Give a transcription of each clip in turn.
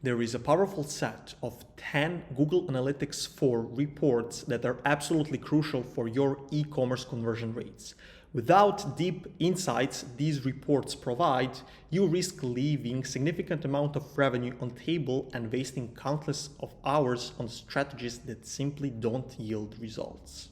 There is a powerful set of 10 Google Analytics 4 reports that are absolutely crucial for your e-commerce conversion rates. Without deep insights these reports provide, you risk leaving significant amount of revenue on table and wasting countless of hours on strategies that simply don't yield results.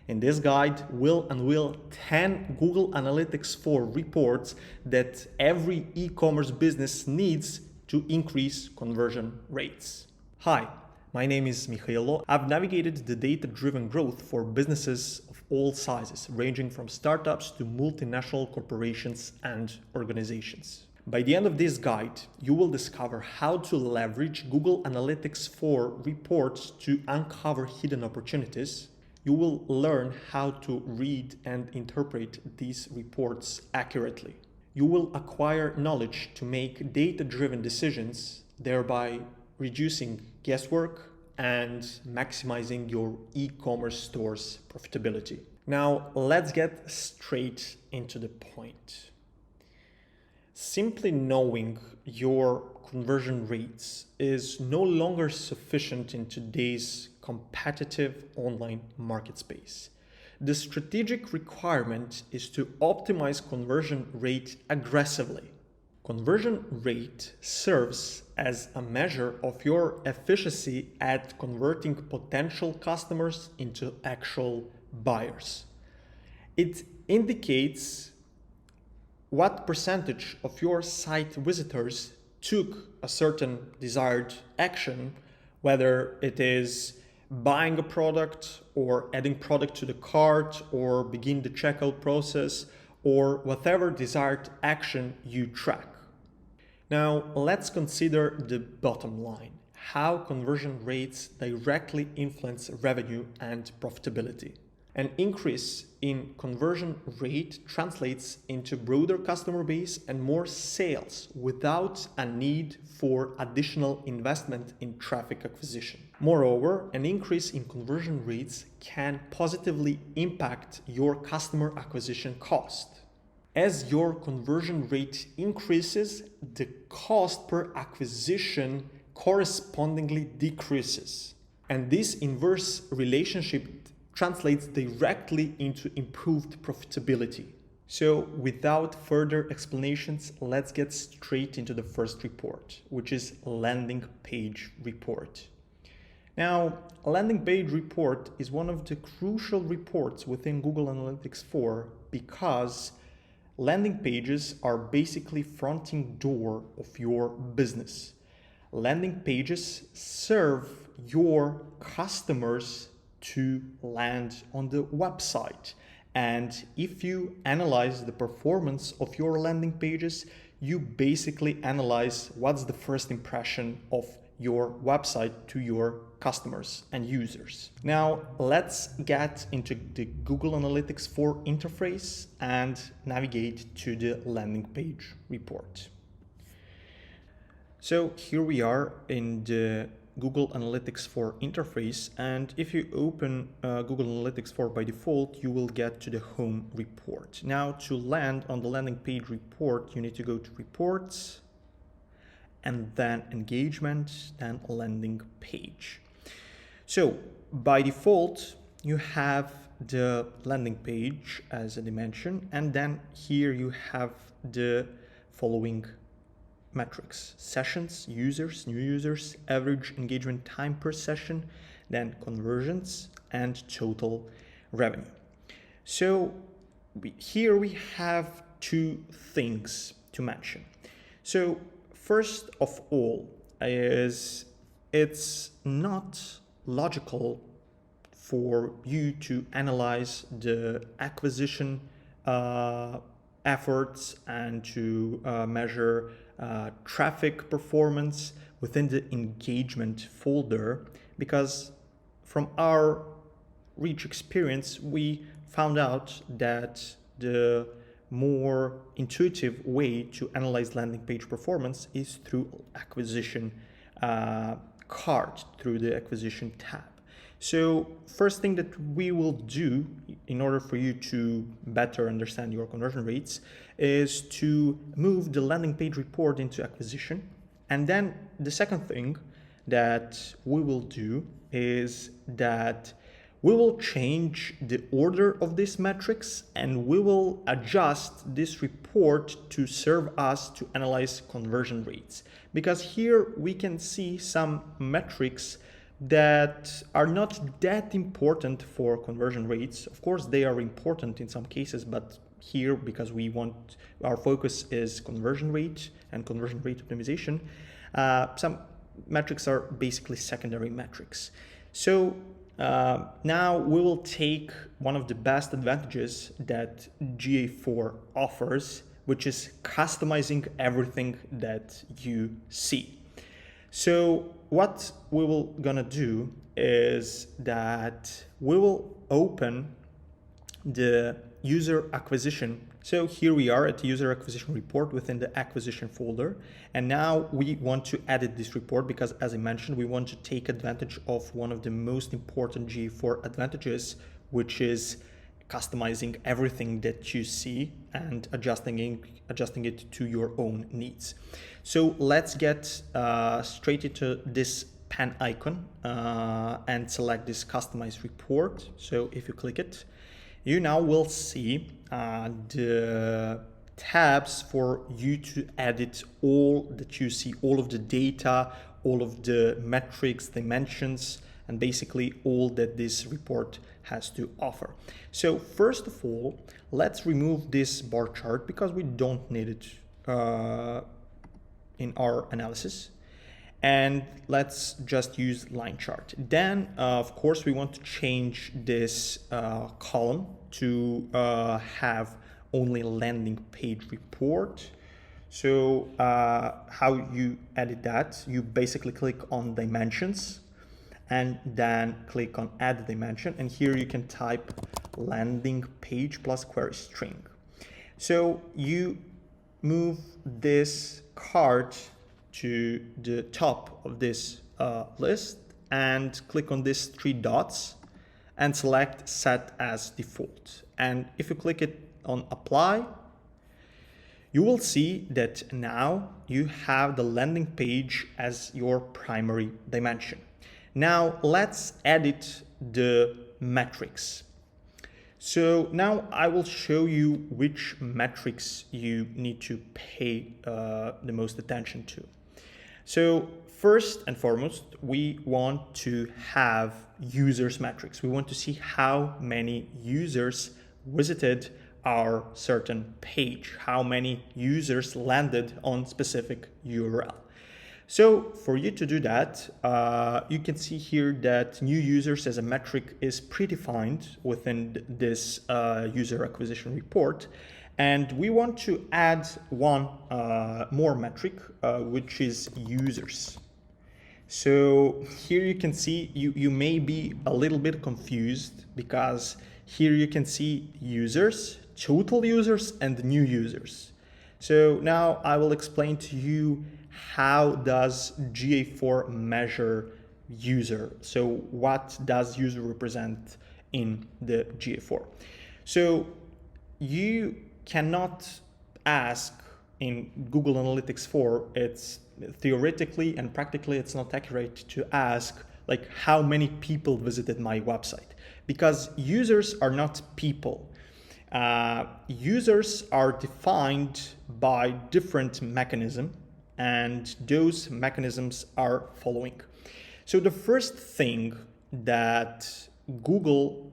In this guide, we'll unveil 10 Google Analytics 4 reports that every e-commerce business needs to increase conversion rates. Hi, my name is Mihailo. I've navigated the data-driven growth for businesses of all sizes, ranging from startups to multinational corporations and organizations. By the end of this guide, you will discover how to leverage Google Analytics 4 reports to uncover hidden opportunities. You will learn how to read and interpret these reports accurately. You will acquire knowledge to make data-driven decisions, thereby reducing guesswork and maximizing your e-commerce store's profitability. Now, let's get straight into the point. Simply knowing your conversion rates is no longer sufficient in today's competitive online market space. The strategic requirement is to optimize conversion rate aggressively. Conversion rate serves as a measure of your efficiency at converting potential customers into actual buyers. It indicates what percentage of your site visitors took a certain desired action, whether it is buying a product or adding product to the cart or begin the checkout process or whatever desired action you track. Now let's consider the bottom line, how conversion rates directly influence revenue and profitability. An increase in conversion rate translates into broader customer base and more sales without a need for additional investment in traffic acquisition. Moreover, an increase in conversion rates can positively impact your customer acquisition cost. As your conversion rate increases, the cost per acquisition correspondingly decreases. And this inverse relationship translates directly into improved profitability. So without further explanations, let's get straight into the first report, which is landing page report. Now, a landing page report is one of the crucial reports within Google Analytics 4 because landing pages are basically fronting door of your business. Landing pages serve your customers to land on the website. And if you analyze the performance of your landing pages, you basically analyze what's the first impression of your website to your customers and users. Now, let's get into the Google Analytics 4 interface and navigate to the landing page report. So here we are in the Google Analytics 4 interface, and if you open Google Analytics 4 by default, you will get to the home report. Now, to land on the landing page report, you need to go to reports and then engagement, then landing page. So by default, you have the landing page as a dimension, and then here you have the following metrics: sessions, users, new users, average engagement time per session, then conversions, and total revenue. So here we have two things to mention. So first of all is it's not logical for you to analyze the acquisition efforts and to measure traffic performance within the engagement folder, because from our reach experience, we found out that the more intuitive way to analyze landing page performance is through acquisition cart, through the acquisition tab. So first thing that we will do in order for you to better understand your conversion rates is to move the landing page report into acquisition. And then the second thing that we will do is that we will change the order of these metrics, and we will adjust this report to serve us to analyze conversion rates. Because here we can see some metrics that are not that important for conversion rates. Of course, they are important in some cases, but here, because our focus is conversion rate and conversion rate optimization, some metrics are basically secondary metrics. So now we will take one of the best advantages that GA4 offers, which is customizing everything that you see. So what we will gonna do is that we will open the user acquisition. So here we are at the user acquisition report within the acquisition folder. And now we want to edit this report because, as I mentioned, we want to take advantage of one of the most important GA4 advantages, which is customizing everything that you see and adjusting it to your own needs. So let's get straight into this pen icon and select this customize report. So if you click it, you now will see the tabs for you to edit all that you see, all of the data, all of the metrics, dimensions, and basically all that this report has to offer. So first of all, let's remove this bar chart because we don't need it in our analysis. And let's just use line chart. Then, of course, we want to change this column to have only landing page report. So how you edit that? You basically click on dimensions and then click on add dimension. And here you can type landing page plus query string. So you move this card to the top of this list and click on these three dots and select set as default. And if you click it on apply, you will see that now you have the landing page as your primary dimension. Now let's edit the metrics. So now I will show you which metrics you need to pay the most attention to. So first and foremost, we want to have users metrics. We want to see how many users visited our certain page, how many users landed on specific URL. So for you to do that, you can see here that new users as a metric is predefined within this user acquisition report. And we want to add one more metric, which is users. So here you can see, you may be a little bit confused because here you can see users, total users, and new users. So now I will explain to you how does GA4 measure user. So what does user represent in the GA4? So you cannot ask in Google Analytics 4, it's theoretically and practically it's not accurate to ask like how many people visited my website, because users are not people. Users are defined by different mechanisms, and those mechanisms are following. So the first thing that Google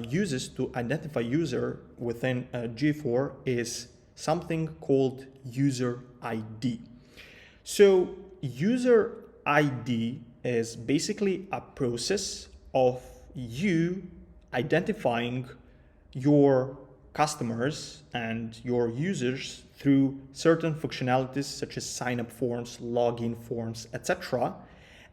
uses to identify user within GA4 is something called user ID. So user ID is basically a process of you identifying your customers and your users through certain functionalities such as sign-up forms, login forms, etc.,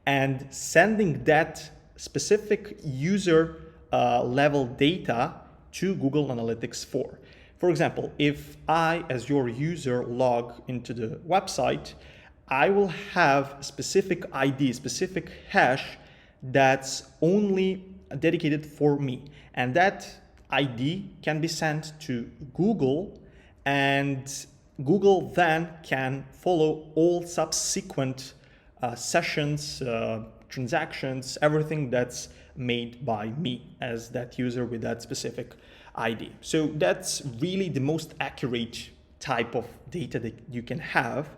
and sending that specific user level data to Google Analytics 4. For example, if I, as your user, log into the website, I will have a specific ID, specific hash that's only dedicated for me. And that ID can be sent to Google, and Google then can follow all subsequent sessions, transactions, everything that's made by me as that user with that specific ID. So that's really the most accurate type of data that you can have.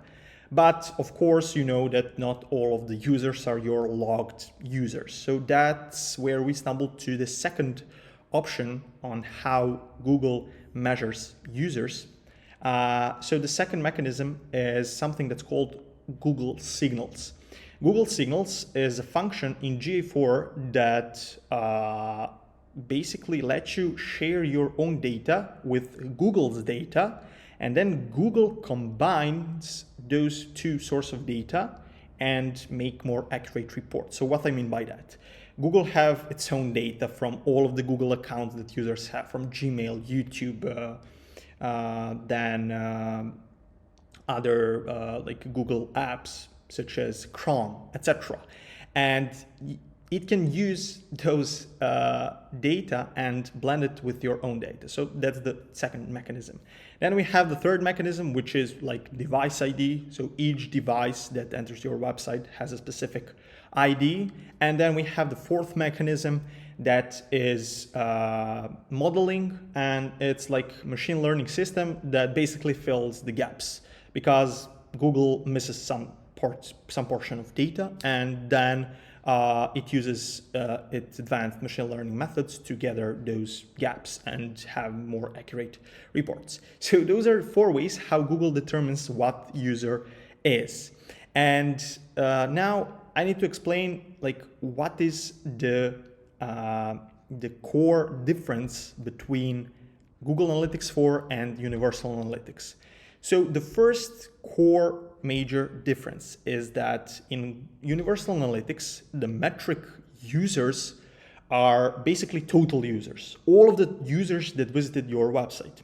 But of course, you know that not all of the users are your logged users. So that's where we stumbled to the second option on how Google measures users. So the second mechanism is something that's called Google Signals. Google Signals is a function in GA4 that basically lets you share your own data with Google's data, and then Google combines those two sources of data and make more accurate reports. So what I mean by that, Google have its own data from all of the Google accounts that users have, from Gmail, YouTube, other like Google apps such as Chrome, etc. And it can use those data and blend it with your own data. So that's the second mechanism. Then we have the third mechanism, which is like device ID. So each device that enters your website has a specific ID. And then we have the fourth mechanism that is modeling, and it's like machine learning system that basically fills the gaps because Google misses some portion of data, and then it uses its advanced machine learning methods to gather those gaps and have more accurate reports. So those are 4 ways how Google determines what user is. And now I need to explain like what is the core difference between Google Analytics 4 and Universal Analytics. So the first core major difference is that in Universal Analytics, the metric users are basically total users, all of the users that visited your website.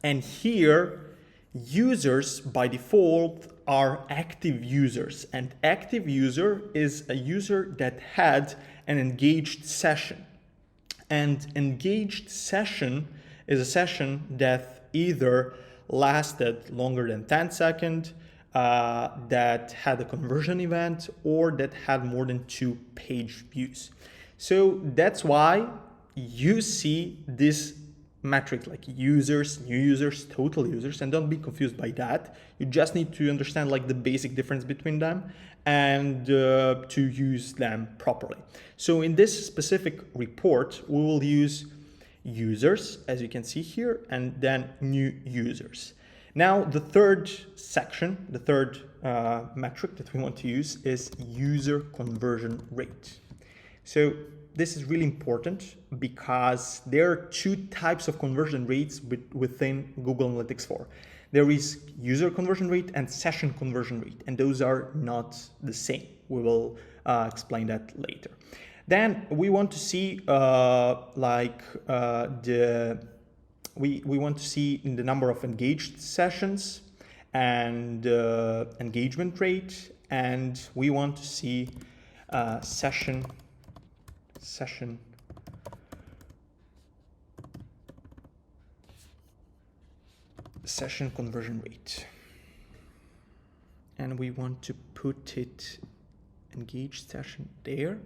And here, users by default are active users, and active user is a user that had an engaged session. And engaged session is a session that either lasted longer than 10 seconds, that had a conversion event, or that had more than 2 page views. So that's why you see this metric like users, new users, total users, and don't be confused by that. You just need to understand like the basic difference between them and to use them properly. So in this specific report, we will use users, as you can see here, and then new users. Now, the third section, the third metric that we want to use is user conversion rate. So this is really important because there are 2 types of conversion rates within Google Analytics 4. There is user conversion rate and session conversion rate, and those are not the same. We will explain that later. Then we want to see we want to see in the number of engaged sessions and engagement rate, and we want to see session conversion rate, and we want to put it engaged session there.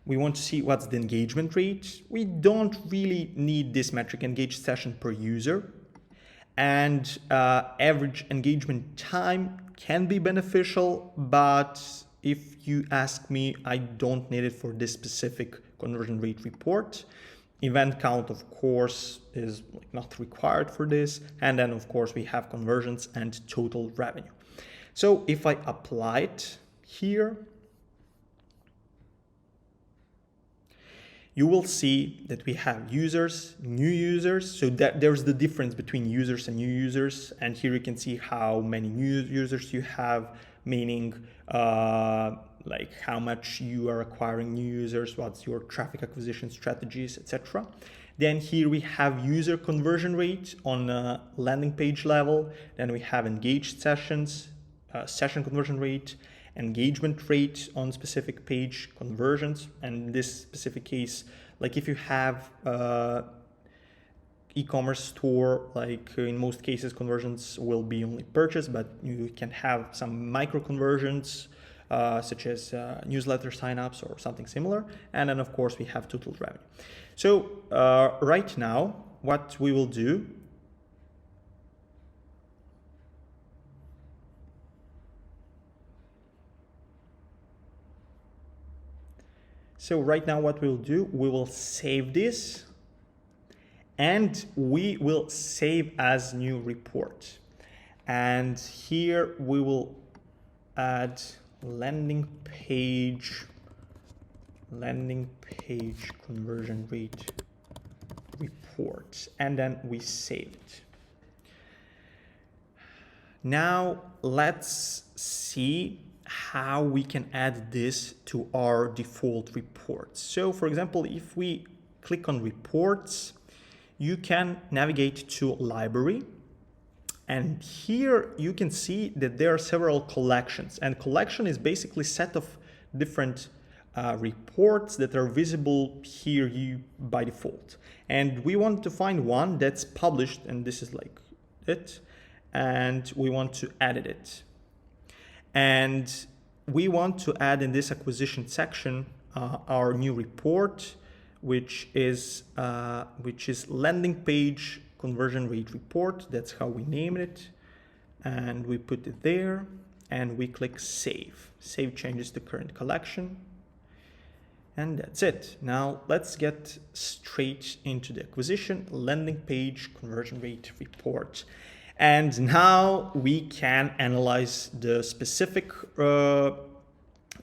We want to see what's the engagement rate. We don't really need this metric, engaged session per user, and average engagement time can be beneficial, but if you ask me, I don't need it for this specific conversion rate report. Event count, of course, is not required for this. And then, of course, we have conversions and total revenue. So if I apply it here, you will see that we have users, new users. So that there's the difference between users and new users. And here you can see how many new users you have, meaning like how much you are acquiring new users, what's your traffic acquisition strategies, etc. Then here we have user conversion rate on a landing page level. Then we have engaged sessions, session conversion rate, engagement rate on specific page, conversions. And in this specific case, like if you have e-commerce store, like in most cases, conversions will be only purchase, but you can have some micro conversions, such as newsletter signups or something similar. And then of course we have total revenue. So right now, what we will do, we will save this and we will save as new report. And here we will add landing page conversion rate report, and then we save it. Now let's see how we can add this to our default reports. So for example, if we click on reports, you can navigate to library, and here you can see that there are several collections, and collection is basically a set of different reports that are visible here by default. And we want to find one that's published, and this is like it, and we want to edit it. And we want to add in this acquisition section our new report, which is landing page conversion rate report. That's how we name it, and we put it there, and we click save. Save changes to current collection, and that's it. Now let's get straight into the acquisition landing page conversion rate report. And now we can analyze the specific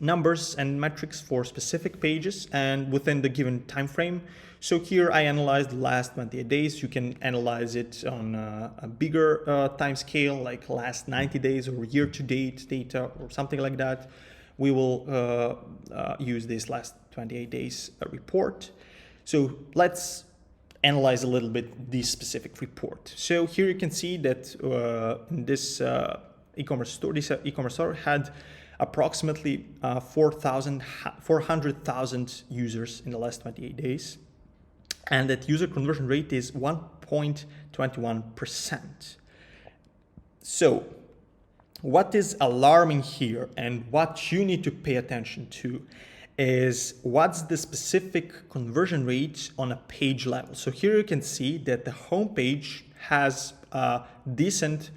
numbers and metrics for specific pages and within the given time frame. So here I analyzed the last 28 days. You can analyze it on a bigger time scale, like last 90 days or year-to-date data or something like that. We will use this last 28 days report. So let's analyze a little bit this specific report. So here you can see that this e-commerce store had approximately 400,000 users in the last 28 days. And that user conversion rate is 1.21%. So what is alarming here and what you need to pay attention to is what's the specific conversion rate on a page level. So here you can see that the home page has a decent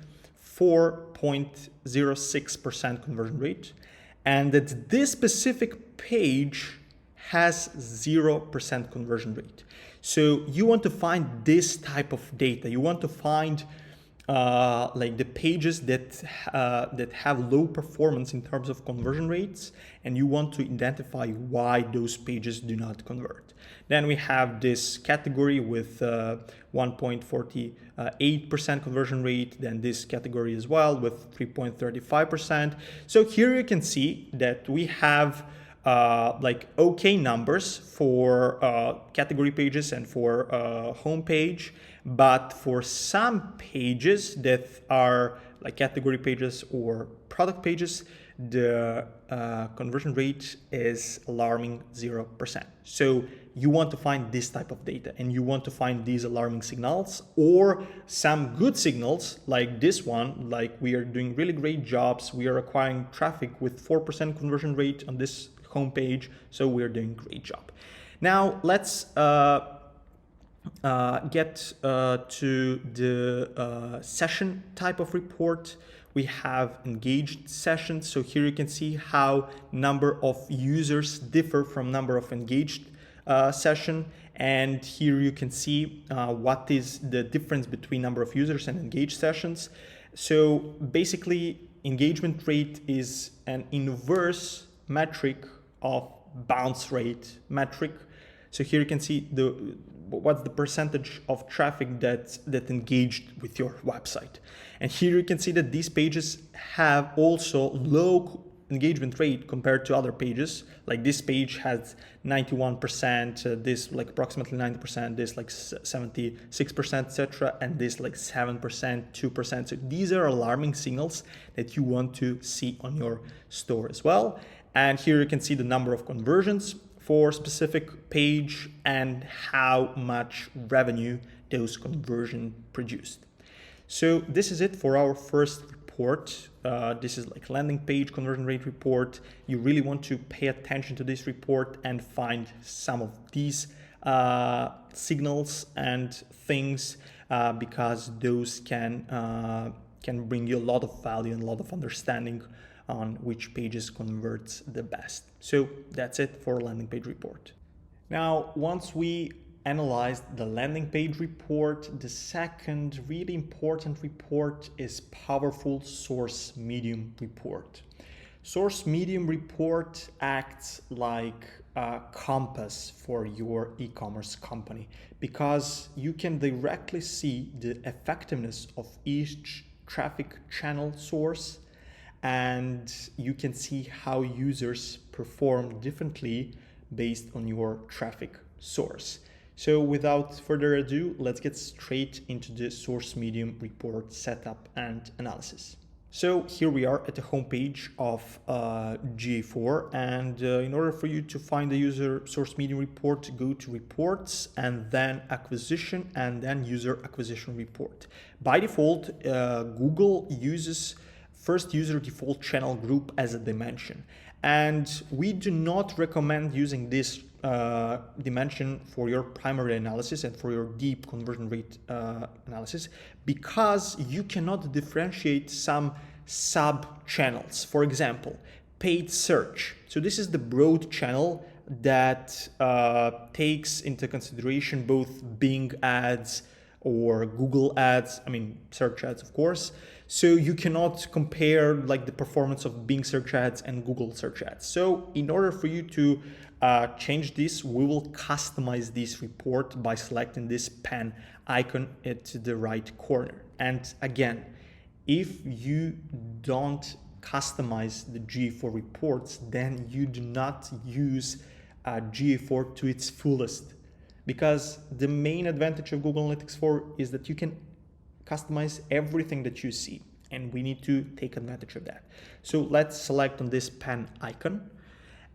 4.06% conversion rate, and that this specific page has 0% conversion rate. So you want to find this type of data. You want to find like the pages that have low performance in terms of conversion rates, and you want to identify why those pages do not convert. Then we have this category with 1.48% conversion rate, then this category as well with 3.35%. So here you can see that we have like okay numbers for category pages and for home page, but for some pages that are like category pages or product pages, the conversion rate is alarming 0%. So you want to find this type of data, and you want to find these alarming signals or some good signals like this one, like we are doing really great jobs. We are acquiring traffic with 4% conversion rate on this homepage, so we're doing a great job. Now let's get to the session type of report. We have engaged sessions. So here you can see how number of users differ from number of engaged session. And here you can see what is the difference between number of users and engaged sessions. So basically, engagement rate is an inverse metric of bounce rate metric. So here you can see what's the percentage of traffic that engaged with your website. And here you can see that these pages have also low engagement rate compared to other pages. Like this page has 91%, this like approximately 90%, this like 76%, etc., and this like 7%, 2%. So these are alarming signals that you want to see on your store as well. And here you can see the number of conversions for specific page and how much revenue those conversion produced. So this is it for our first report. This is like landing page conversion rate report. You really want to pay attention to this report and find some of these signals and things because those can bring you a lot of value and a lot of understanding on which pages converts the best. So that's it for landing page report. Now, once we analyzed the landing page report, the second really important report is powerful source medium report. Source medium report acts like a compass for your e-commerce company because you can directly see the effectiveness of each traffic channel source, and you can see how users perform differently based on your traffic source. So without further ado, let's get straight into the source medium report setup and analysis. So here we are at the homepage of GA4, and in order for you to find the user source medium report, go to reports and then acquisition and then user acquisition report. By default, Google uses first user default channel group as a dimension, and we do not recommend using this dimension for your primary analysis and for your deep conversion rate analysis because you cannot differentiate some sub channels. For example, paid search. So this is the broad channel that takes into consideration both Bing ads or Google ads, search ads, of course. So you cannot compare like the performance of Bing search ads and Google search ads. So in order for you to change this, we will customize this report by selecting this pen icon at the right corner. And again, if you don't customize the GA4 reports, then you do not use GA4 to its fullest, because the main advantage of Google Analytics 4 is that you can customize everything that you see, and we need to take advantage of that. So let's select on this pen icon.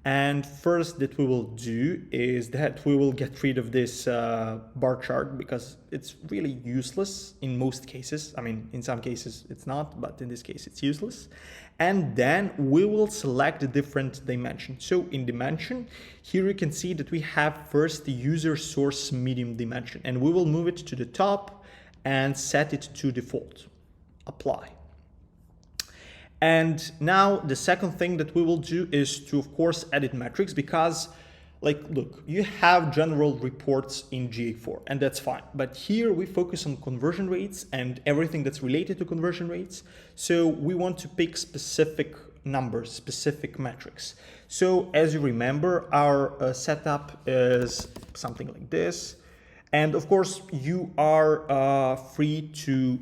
And first that we will do is that we will get rid of this bar chart because it's really useless in most cases. In some cases it's not, but in this case it's useless. And then we will select the different dimensions. So in dimension, here you can see that we have first the user source medium dimension, and we will move it to the top and set it to default. Apply. And now the second thing that we will do is to, of course, edit metrics because, look, you have general reports in GA4 and that's fine. But here we focus on conversion rates and everything that's related to conversion rates. So we want to pick specific numbers, specific metrics. So as you remember, our setup is something like this. And of course, you are free to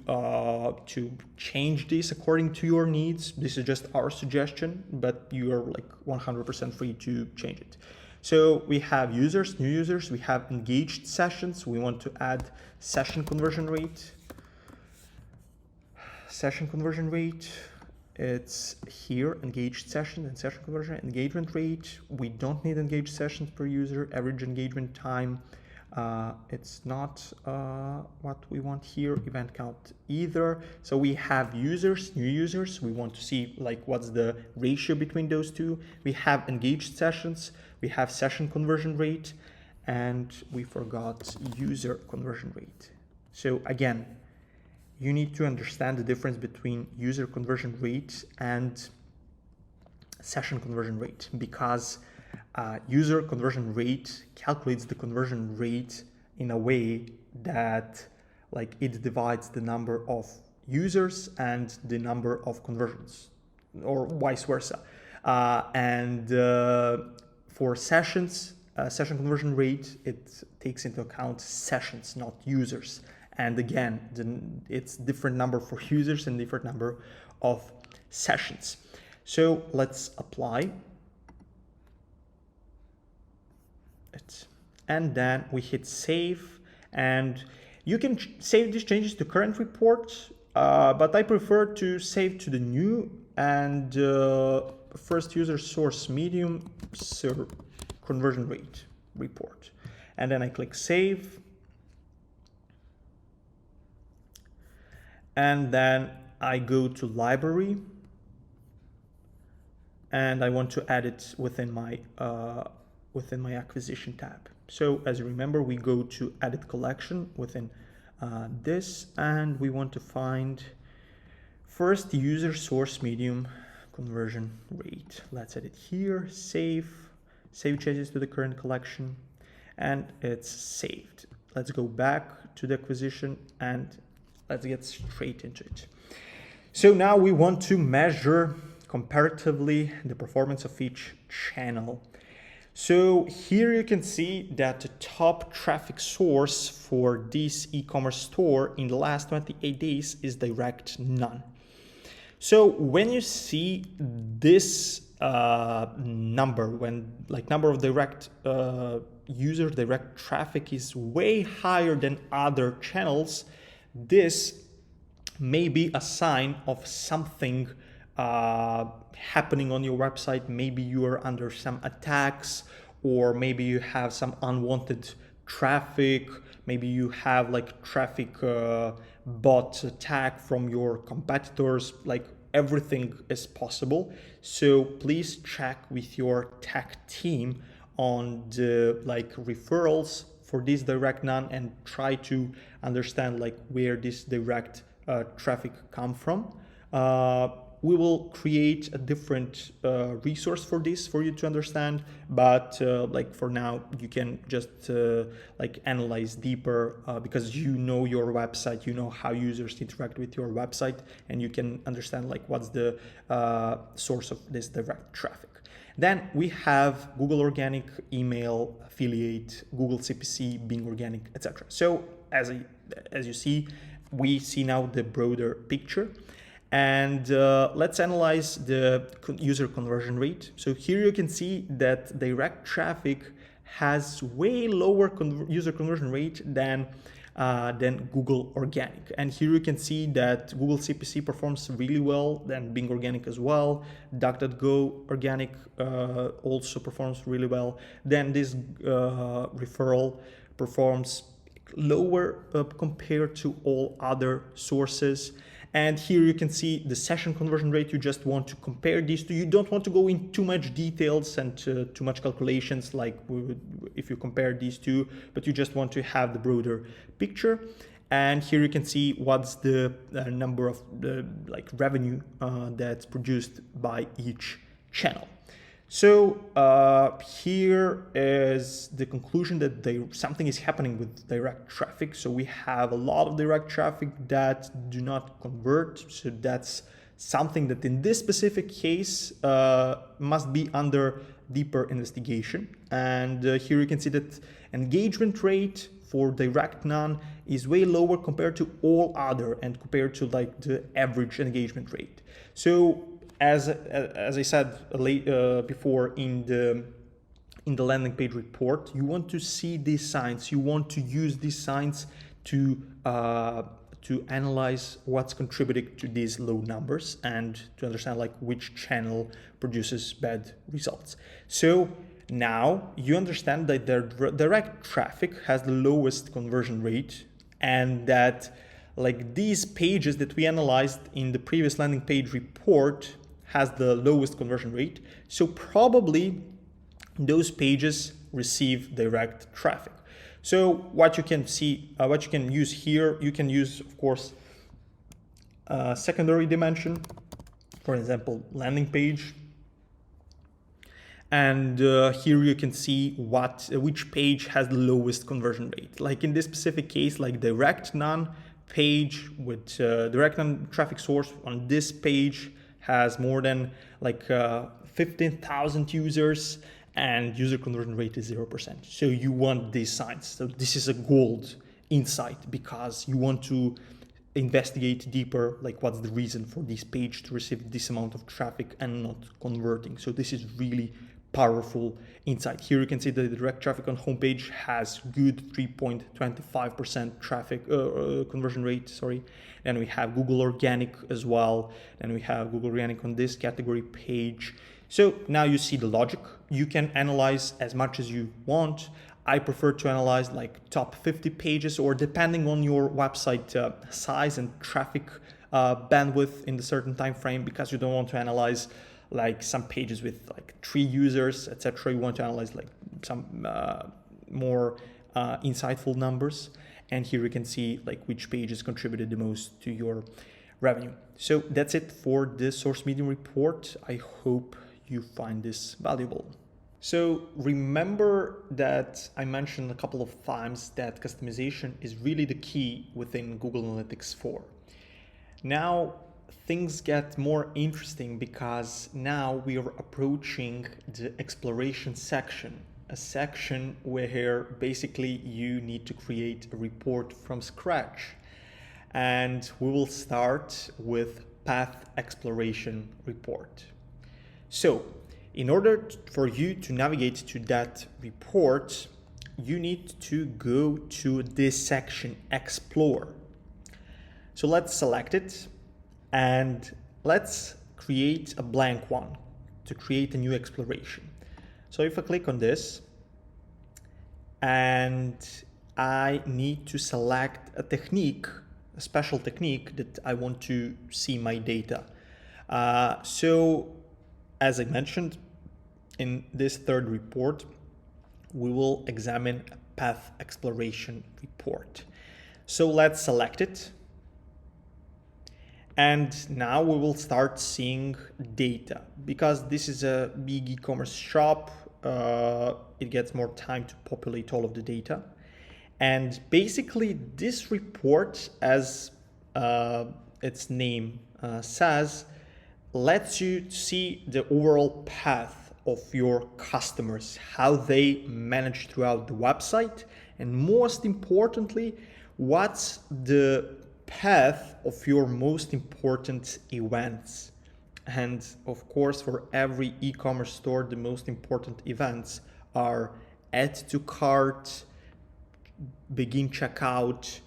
change this according to your needs. This is just our suggestion, but you are 100% free to change it. So we have users, new users, we have engaged sessions. We want to add session conversion rate. Session conversion rate, it's here, engaged session and session conversion. Engagement rate, we don't need engaged sessions per user. Average engagement time. It's not what we want here, event count either. So we have users, new users. We want to see what's the ratio between those two. We have engaged sessions, we have session conversion rate, and we forgot user conversion rate. So again, you need to understand the difference between user conversion rate and session conversion rate, because user conversion rate calculates the conversion rate in a way that it divides the number of users and the number of conversions, or vice versa. For sessions, session conversion rate, it takes into account sessions, not users. And again, it's different number for users and different number of sessions. So let's apply it. And then we hit save, and you can save these changes to current report, but I prefer to save to the new and first user source medium conversion rate report. And then I click save. and then I go to library, and I want to add it within my acquisition tab. So as you remember, we go to edit collection within this, and we want to find first user source medium conversion rate. Let's edit here, save changes to the current collection, and it's saved. Let's go back to the acquisition and let's get straight into it. So now we want to measure comparatively the performance of each channel. So here you can see that the top traffic source for this e-commerce store in the last 28 days is direct none. So when you see this number, when number of direct user direct traffic is way higher than other channels, this may be a sign of something happening on your website. Maybe you are under some attacks, or maybe you have some unwanted traffic. Maybe you have traffic bot attack from your competitors. Everything is possible. So please check with your tech team on the referrals for this direct none, and try to understand where this direct traffic come from. We will create a different resource for this for you to understand, but for now you can just analyze deeper because you know your website, you know how users interact with your website, and you can understand what's the source of this direct traffic. Then we have Google Organic, email, affiliate, Google CPC, Bing Organic, etc. So as you see, we see now the broader picture. And let's analyze the user conversion rate. So here you can see that direct traffic has way lower user conversion rate than Google Organic. And here you can see that Google CPC performs really well, then Bing Organic as well. DuckDuckGo Organic also performs really well. Then this referral performs lower compared to all other sources. And here you can see the session conversion rate. You just want to compare these two. You don't want to go in too much details and too much calculations if you compare these two, but you just want to have the broader picture. And here you can see what's the number of the revenue that's produced by each channel. So here is the conclusion that something is happening with direct traffic. So we have a lot of direct traffic that do not convert. So that's something that in this specific case must be under deeper investigation. And here you can see that engagement rate for direct none is way lower compared to all other, and compared to the average engagement rate. So as I said before, in the landing page report, you want to see these signs. You want to use these signs to analyze what's contributing to these low numbers, and to understand which channel produces bad results. So now you understand that the direct traffic has the lowest conversion rate, and that these pages that we analyzed in the previous landing page report has the lowest conversion rate. So probably those pages receive direct traffic. So what you can see, what you can use here, you can use, of course, a secondary dimension, for example, landing page. And here you can see which page has the lowest conversion rate. In this specific case, direct none page with direct none traffic source on this page has more than 15,000 users, and user conversion rate is 0%. So you want these signs. So this is a gold insight, because you want to investigate deeper, what's the reason for this page to receive this amount of traffic and not converting. So this is really powerful insight. Here you can see that the direct traffic on homepage has good 3.25% traffic conversion rate, sorry. Then we have Google Organic as well. Then we have Google Organic on this category page. So now you see the logic. You can analyze as much as you want. I prefer to analyze like top 50 pages, or depending on your website size and traffic bandwidth in the certain time frame, because you don't want to analyze like some pages with like 3 users, etc. You want to analyze like some more insightful numbers. And here you can see like which pages contributed the most to your revenue. So that's it for the source medium report. I hope you find this valuable. So remember that I mentioned a couple of times that customization is really the key within Google Analytics 4. Now things get more interesting because now we are approaching the exploration section, a section where basically you need to create a report from scratch. And we will start with path exploration report. So in order for you to navigate to that report, you need to go to this section, Explore. So let's select it and let's create a blank one to create a new exploration. So if I click on this and I need to select a technique, a special technique that I want to see my data. So as I mentioned, in this third report, we will examine a path exploration report. So let's select it. And now we will start seeing data. Because this is a big e-commerce shop, it gets more time to populate all of the data. And basically this report, as its name says, lets you see the overall path of your customers, how they manage throughout the website, and most importantly, what's the path of your most important events. And of course, for every e-commerce store, the most important events are add to cart, begin checkout,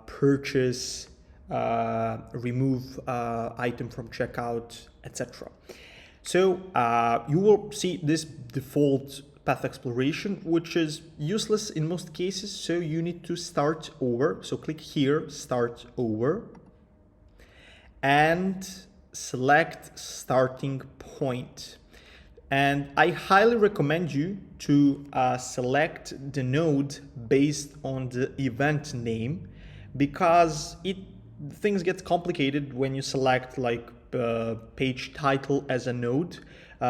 purchase, remove item from checkout, etc. So you will see this default path exploration, which is useless in most cases. So you need to start over. So click here, start over, and select starting point. And I highly recommend you to select the node based on the event name, because things get complicated when you select like page title as a node,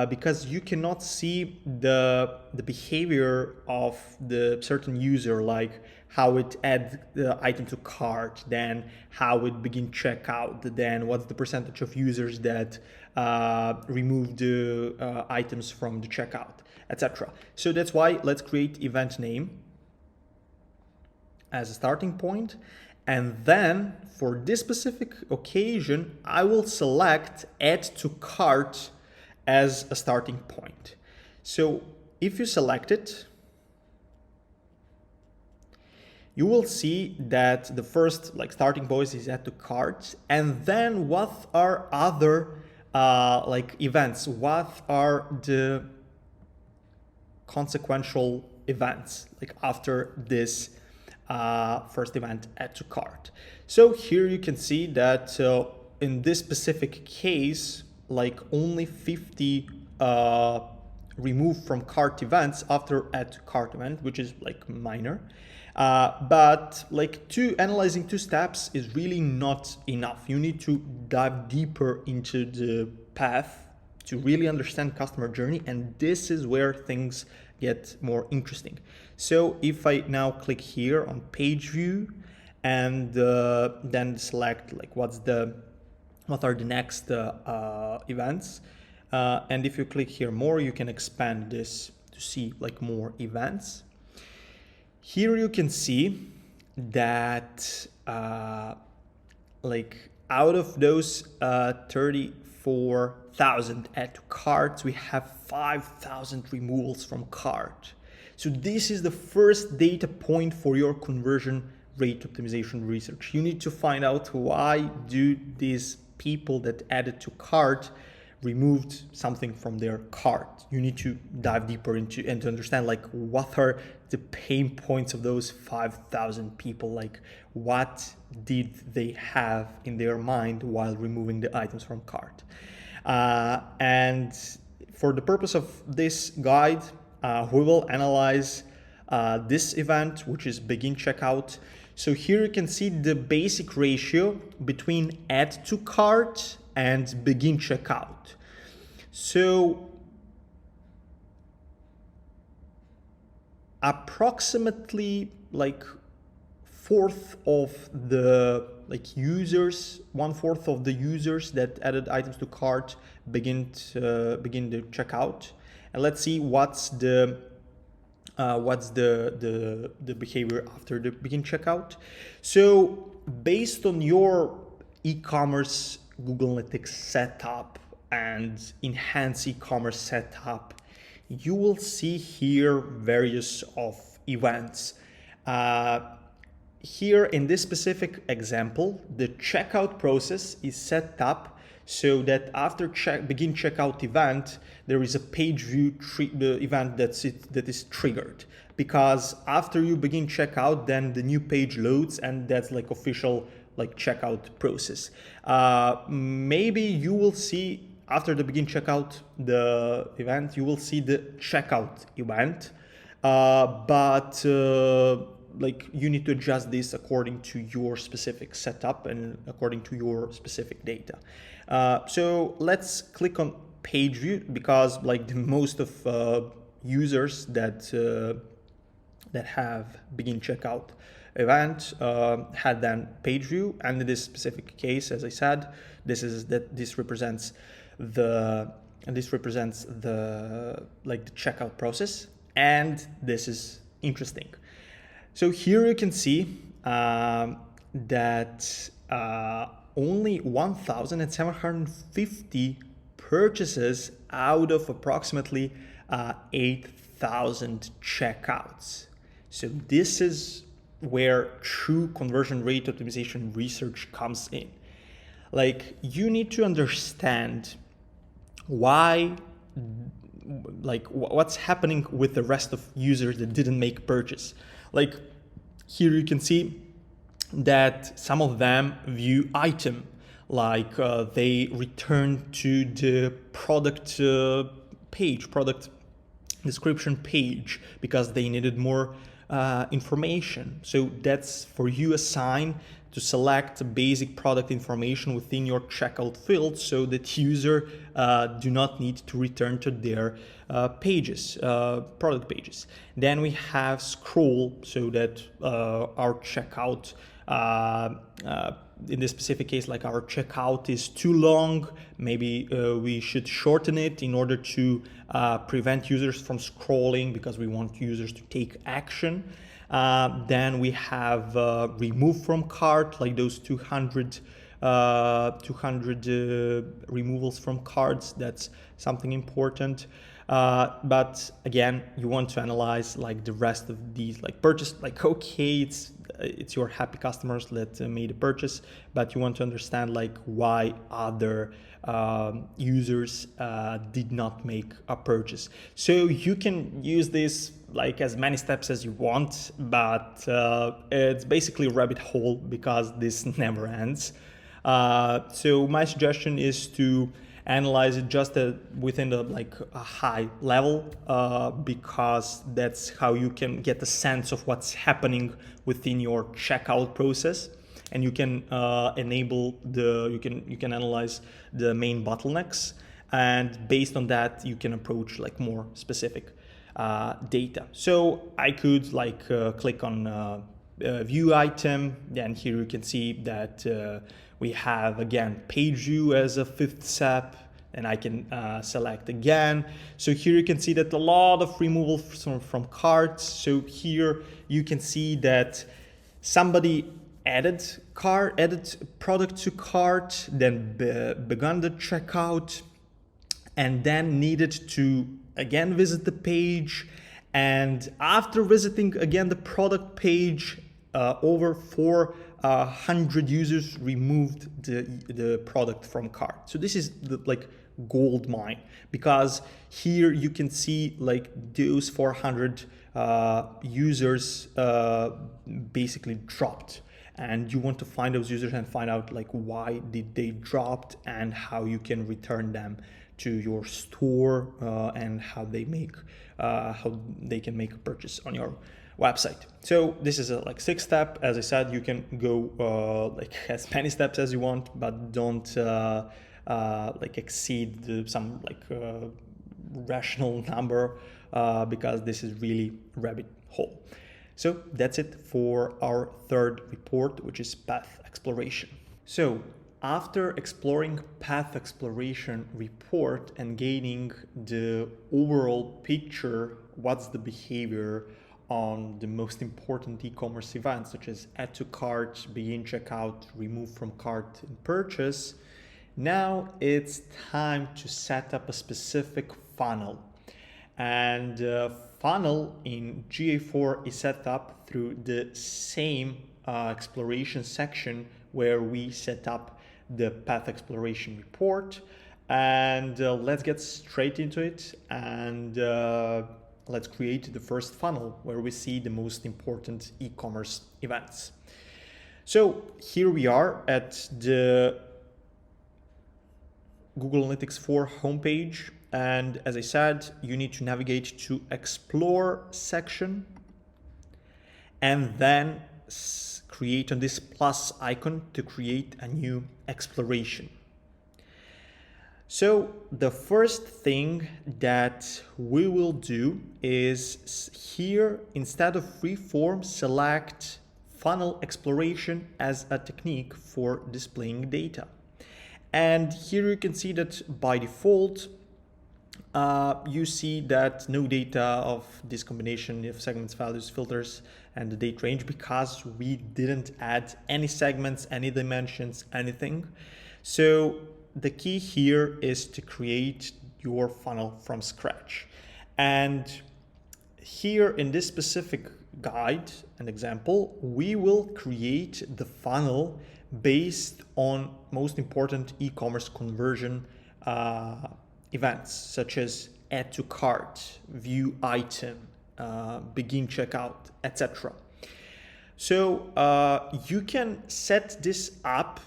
because you cannot see the behavior of the certain user, like how it add the item to cart, then how it begin checkout, then what's the percentage of users that remove the items from the checkout, etc. So that's why let's create event name as a starting point. And then for this specific occasion, I will select add to cart as a starting point. So if you select it, you will see that the first like starting point is add to cart. And then what are other like events? What are the consequential events like after this first event, add to cart? So here you can see that in this specific case, like only 50 remove from cart events after add to cart event, which is like minor. But like analyzing 2 steps is really not enough. You need to dive deeper into the path to really understand customer journey, and this is where things get more interesting. So if I now click here on page view and then select like what are the next events, and if you click here more, you can expand this to see like more events. Here you can see that like out of those 34,000 add to carts, we have 5,000 removals from cart. So this is the first data point for your conversion rate optimization research. You need to find out why do these people that added to cart removed something from their cart. You need to dive deeper into and to understand like what are the pain points of those 5,000 people, like what did they have in their mind while removing the items from cart. And for the purpose of this guide, we will analyze this event, which is begin checkout. So here you can see the basic ratio between add to cart and begin checkout. So approximately like fourth of the users, 1/4 of the users that added items to cart begin the checkout. And let's see what's the behavior after the begin checkout. So based on your e-commerce Google Analytics setup and enhanced e-commerce setup, you will see here various of events. Here in this specific example, the checkout process is set up so that after begin checkout event, there is a page view event that is triggered, because after you begin checkout, then the new page loads, and that's like official like checkout process. Maybe you will see after the begin checkout the event, you will see the checkout event, but like you need to adjust this according to your specific setup and according to your specific data. So let's click on page view, because like the most of users that have begin checkout event had then page view, and in this specific case, as I said, this represents the like the checkout process, and this is interesting. So here you can see that only 1,750 purchases out of approximately 8,000 checkouts. So this is where true conversion rate optimization research comes in. Like you need to understand why, like what's happening with the rest of users that didn't make purchase. Like here you can see that some of them view item, like they return to the product page, product description page, because they needed more information. So that's for you a sign to select basic product information within your checkout field, so that user do not need to return to their pages, product pages. Then we have scroll, so that our checkout, in this specific case, like our checkout is too long, maybe we should shorten it in order to prevent users from scrolling, because we want users to take action. Then we have remove from cart, like those 200 removals from carts. That's something important. But again, you want to analyze like the rest of these, like purchase, like okay, it's your happy customers that made a purchase, but you want to understand like why other users did not make a purchase. So you can use this like as many steps as you want, but it's basically a rabbit hole because this never ends. So my suggestion is to analyze it just within a high level, because that's how you can get a sense of what's happening within your checkout process, and you can you can analyze the main bottlenecks, and based on that you can approach like more specific data. So I could click on view item, then here you can see that we have again page view as a fifth step, and I can select again. So here you can see that a lot of removal from carts. So here you can see that somebody added product to cart, then began the checkout, and then needed to again visit the page, and after visiting again the product page, over 400 users removed the product from cart. So this is the gold mine, because here you can see like those 400 users basically dropped, and you want to find those users and find out like why did they dropped and how you can return them to your store, and how they can make a purchase on your website. So this is a like 6 step. As I said, you can go like as many steps as you want, but don't like exceed some like rational number, because this is really rabbit hole. So that's it for our third report, which is path exploration. So after exploring path exploration report and gaining the overall picture, what's the behavior on the most important e-commerce events, such as add to cart, begin checkout, remove from cart, and purchase, now it's time to set up a specific funnel. And funnel in GA4 is set up through the same exploration section where we set up the path exploration report. And let's get straight into it, and let's create the first funnel where we see the most important e-commerce events. So here we are at the Google Analytics 4 homepage. And as I said, you need to navigate to Explore section and then create on this plus icon to create a new exploration. So the first thing that we will do is here, instead of freeform, select funnel exploration as a technique for displaying data. And here you can see that by default, you see that no data of this combination of segments, values, filters, and the date range, because we didn't add any segments, any dimensions, anything. So the key here is to create your funnel from scratch. And here in this specific guide and example, we will create the funnel based on most important e-commerce conversion events, such as add to cart, view item, begin checkout, etc. So you can set this up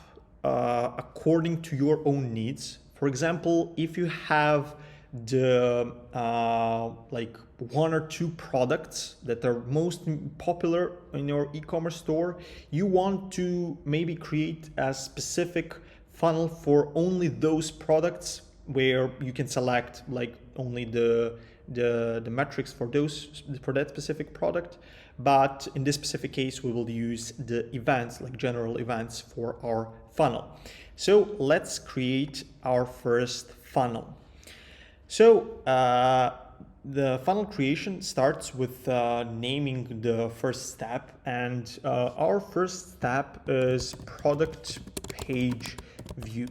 according to your own needs. For example, if you have the like 1 or 2 products that are most popular in your e-commerce store, you want to maybe create a specific funnel for only those products, where you can select like only the metrics for that specific product. But in this specific case, we will use the events, like general events, for our funnel. So let's create our first funnel. So the funnel creation starts with naming the first step, and our first step is product page view.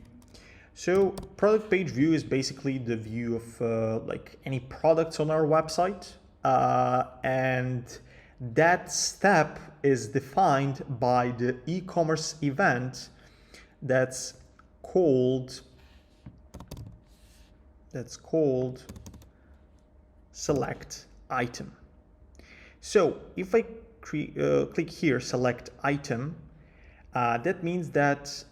So product page view is basically the view of like any products on our website, and that step is defined by the e-commerce event that's called select item. So if I click here, select item, that means that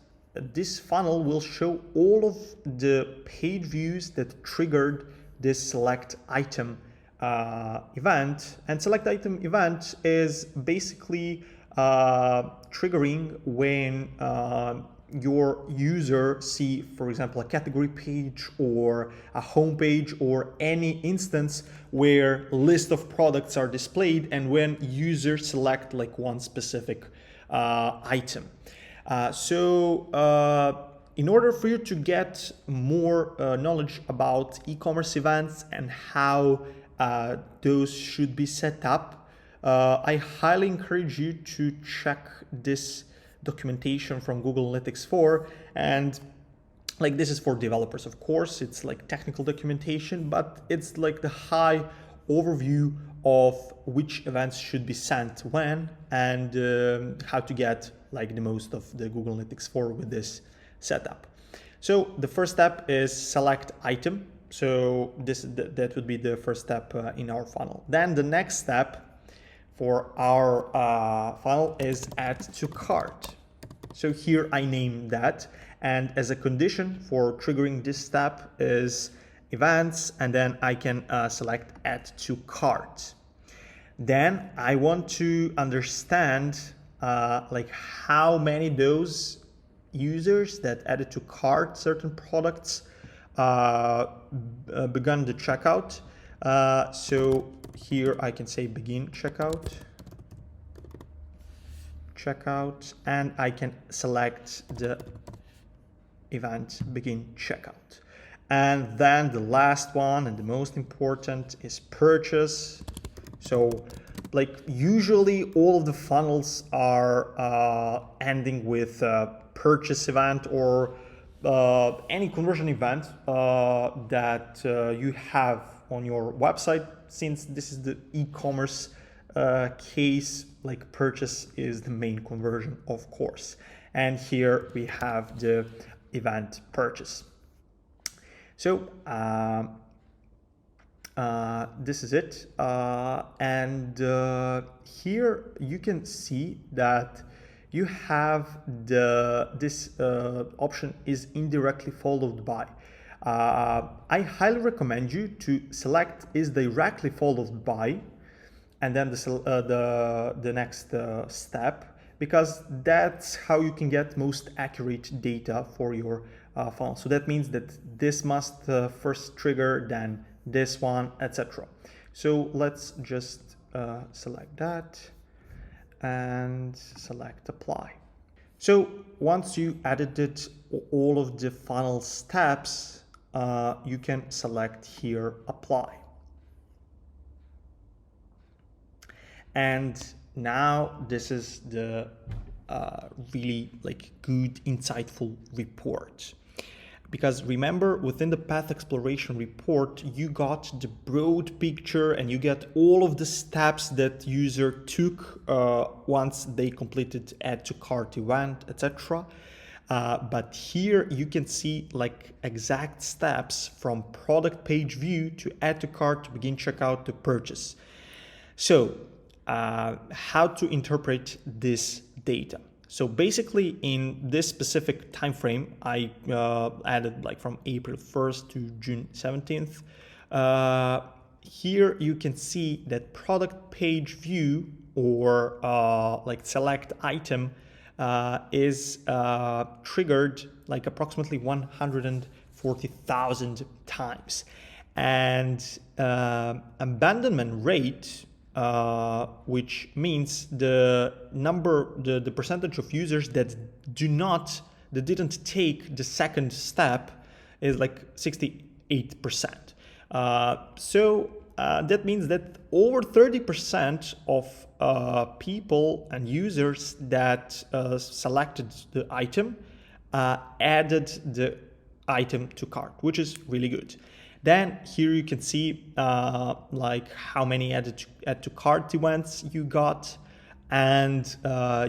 this funnel will show all of the page views that triggered this select item event. And select item event is basically triggering when your user see, for example, a category page or a home page or any instance where list of products are displayed, and when users select like one specific item. In order for you to get more knowledge about e-commerce events and how those should be set up, I highly encourage you to check this documentation from Google Analytics 4. And like, this is for developers, of course. It's like technical documentation, but it's like the high overview of which events should be sent when, and how to get like the most of the Google Analytics 4 with this setup. So the first step is select item. So that would be the first step in our funnel. Then the next step for our funnel is add to cart. So here I name that, and as a condition for triggering this step is events, and then I can select add to cart. Then I want to understand like how many those users that added to cart certain products begun the checkout. So here I can say begin checkout, and I can select the event begin checkout. And then the last one and the most important is purchase. So like usually all of the funnels are ending with purchase event or any conversion event that you have on your website. Since this is the e-commerce case, like purchase is the main conversion, of course. And here we have the event purchase. So this is it, and here you can see that you have this option is indirectly followed by. I highly recommend you to select is directly followed by, and then the next step, because that's how you can get most accurate data for your funnel. So that means that this must first trigger, then this one, etc. So let's just select that and select apply. So once you edited all of the funnel steps, you can select here apply. And now this is the really like good, insightful report. Because remember, within the path exploration report, you got the broad picture and you get all of the steps that user took once they completed add to cart event, etc. But here you can see like exact steps from product page view to add to cart to begin checkout to purchase. So how to interpret this data? So basically in this specific time frame, I added like from April 1st to June 17th. Here you can see that product page view or like select item is triggered like approximately 140,000 times. And abandonment rate, which means the percentage of users that didn't take the second step is like 68%. So that means that over 30% of people and users that selected the item added the item to cart, which is really good. Then here you can see like how many add to cart events you got, and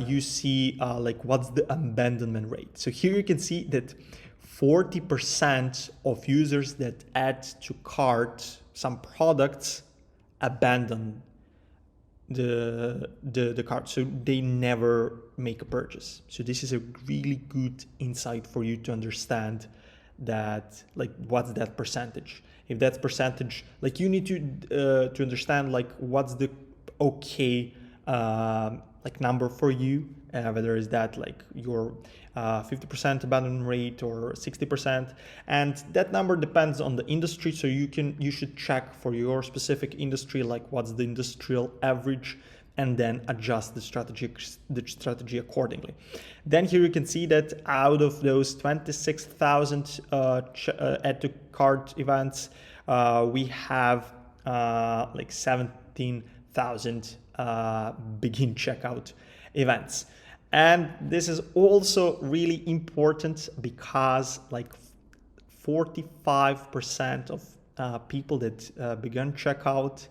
you see like what's the abandonment rate. So here you can see that 40% of users that add to cart some products abandon the cart, so they never make a purchase. So this is a really good insight for you to understand that like what's that percentage. If that's percentage, like you need to understand like what's the okay like number for you, whether is that like your 50% abandonment rate or 60%, and that number depends on the industry. So you should check for your specific industry like what's the industrial average, and then adjust the strategy accordingly. Then here you can see that out of those 26,000 add to cart events, we have like 17,000 begin checkout events. And this is also really important because like 45% of people that began checkout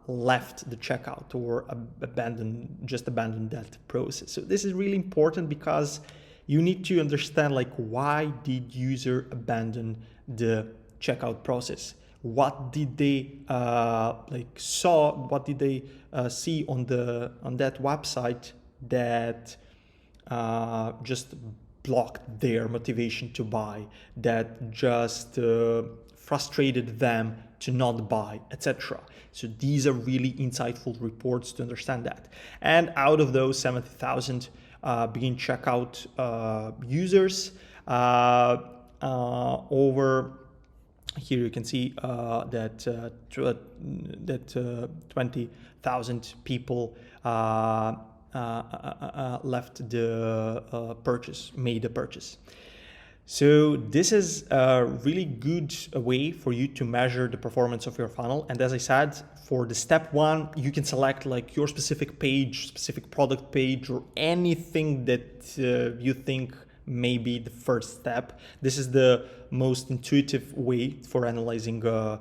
left the checkout or abandoned that process. So this is really important because you need to understand like why did user abandon the checkout process? What did they what did they see on that website that just blocked their motivation to buy, that just frustrated them to not buy, etc. So these are really insightful reports to understand that. And out of those 70,000 begin checkout users, over here you can see that 20,000 people left the made the purchase. So this is a really good way for you to measure the performance of your funnel. And as I said, for the step one, you can select like your specific page, specific product page, or anything that you think may be the first step. This is the most intuitive way for analyzing the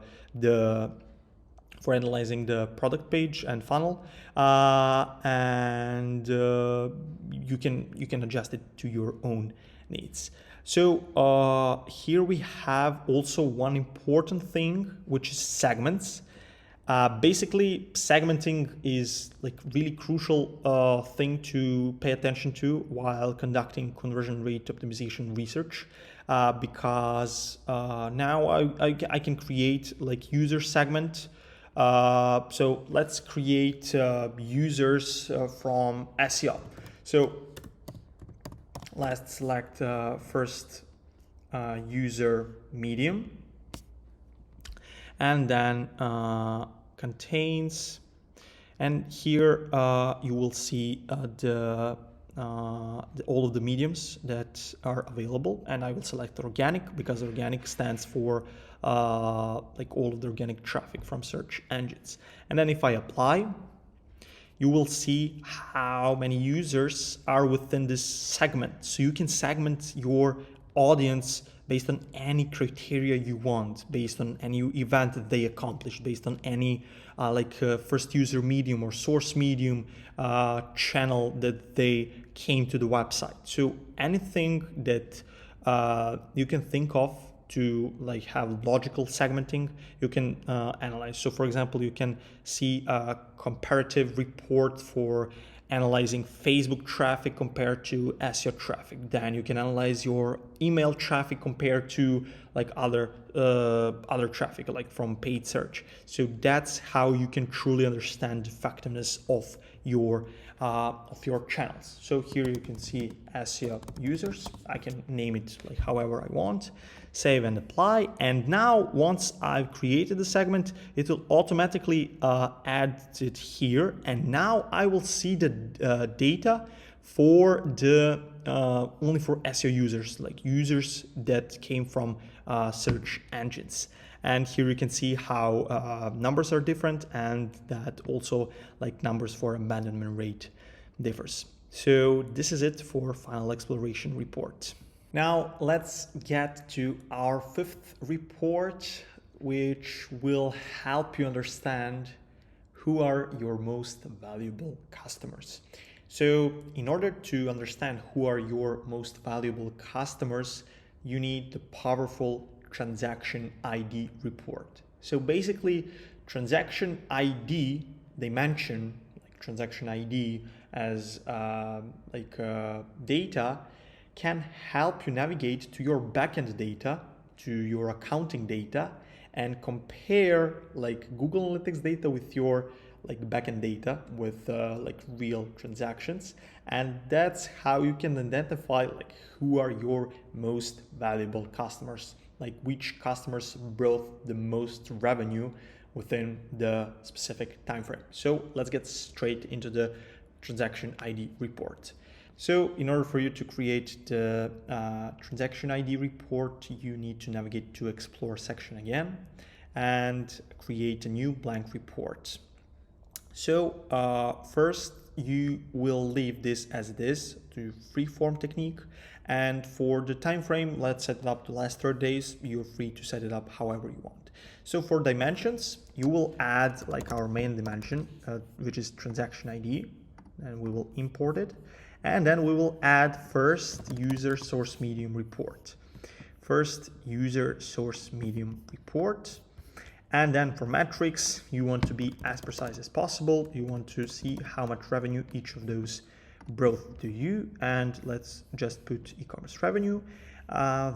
product page and funnel, and you can adjust it to your own needs. So here we have also one important thing, which is segments. Basically, segmenting is like really crucial thing to pay attention to while conducting conversion rate optimization research, because now I can create like user segment. So let's create users from SEO. So let's select first user medium, and then contains, and here you will see all of the mediums that are available, and I will select organic because organic stands for like all of the organic traffic from search engines. And then if I apply, you will see how many users are within this segment. So you can segment your audience based on any criteria you want, based on any event that they accomplished, based on any first user medium or source medium channel that they came to the website. So anything that you can think of to like have logical segmenting, you can analyze. So for example, you can see a comparative report for analyzing Facebook traffic compared to SEO traffic. Then you can analyze your email traffic compared to like other traffic, like from paid search. So that's how you can truly understand the effectiveness of your channels. So here you can see SEO users. I can name it like however I want. Save and apply. And now once I've created the segment, it will automatically add it here. And now I will see the data for the only for SEO users, like users that came from search engines. And here you can see how numbers are different, and that also like numbers for abandonment rate differs. So this is it for funnel exploration report. Now let's get to our fifth report, which will help you understand who are your most valuable customers. So in order to understand who are your most valuable customers, you need the powerful transaction ID report. So basically, transaction ID, they mention like transaction ID as data, can help you navigate to your backend data, to your accounting data, and compare like Google Analytics data with your like backend data with like real transactions. And that's how you can identify like who are your most valuable customers, like which customers brought the most revenue within the specific time frame. So let's get straight into the transaction ID report. So in order for you to create the transaction ID report, you need to navigate to Explore section again and create a new blank report. So first you will leave this as it is to freeform technique, and for the time frame, let's set it up to last 30 days. You're free to set it up however you want. So for dimensions, you will add like our main dimension, which is transaction ID, and we will import it. And then we will add first user source medium report. First user source medium report. And then for metrics, you want to be as precise as possible. You want to see how much revenue each of those brought to you. And let's just put e-commerce revenue.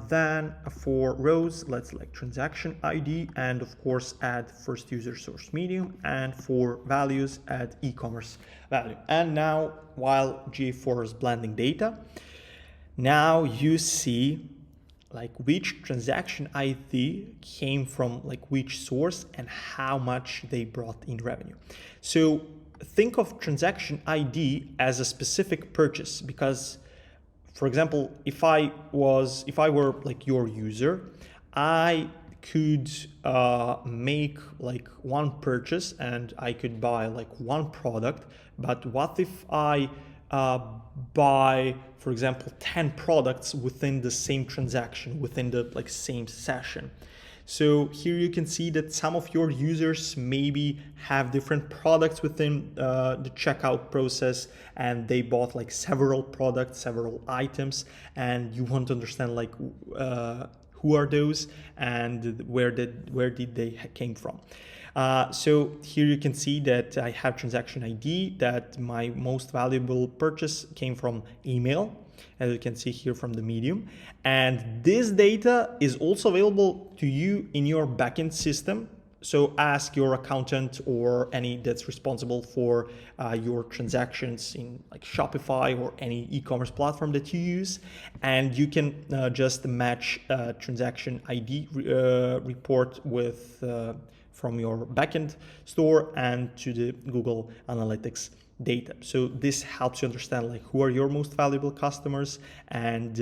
Then for rows, let's select transaction ID and of course add first user source medium, and for values add e-commerce value. And now while GA4 is blending data, now you see like which transaction ID came from like which source and how much they brought in revenue. So think of transaction ID as a specific purchase, because for example, if I were like your user, I could make like one purchase and I could buy like one product. But what if I buy, for example, 10 products within the same transaction, within the like same session? So here you can see that some of your users maybe have different products within the checkout process, and they bought like several products, several items, and you want to understand like who are those and where did they came from. So here you can see that I have transaction ID, that my most valuable purchase came from email, as you can see here from the medium. And this data is also available to you in your backend system. So ask your accountant or any that's responsible for your transactions in like Shopify or any e-commerce platform that you use, and you can just match transaction ID report with from your backend store and to the Google Analytics data. So this helps you understand like who are your most valuable customers and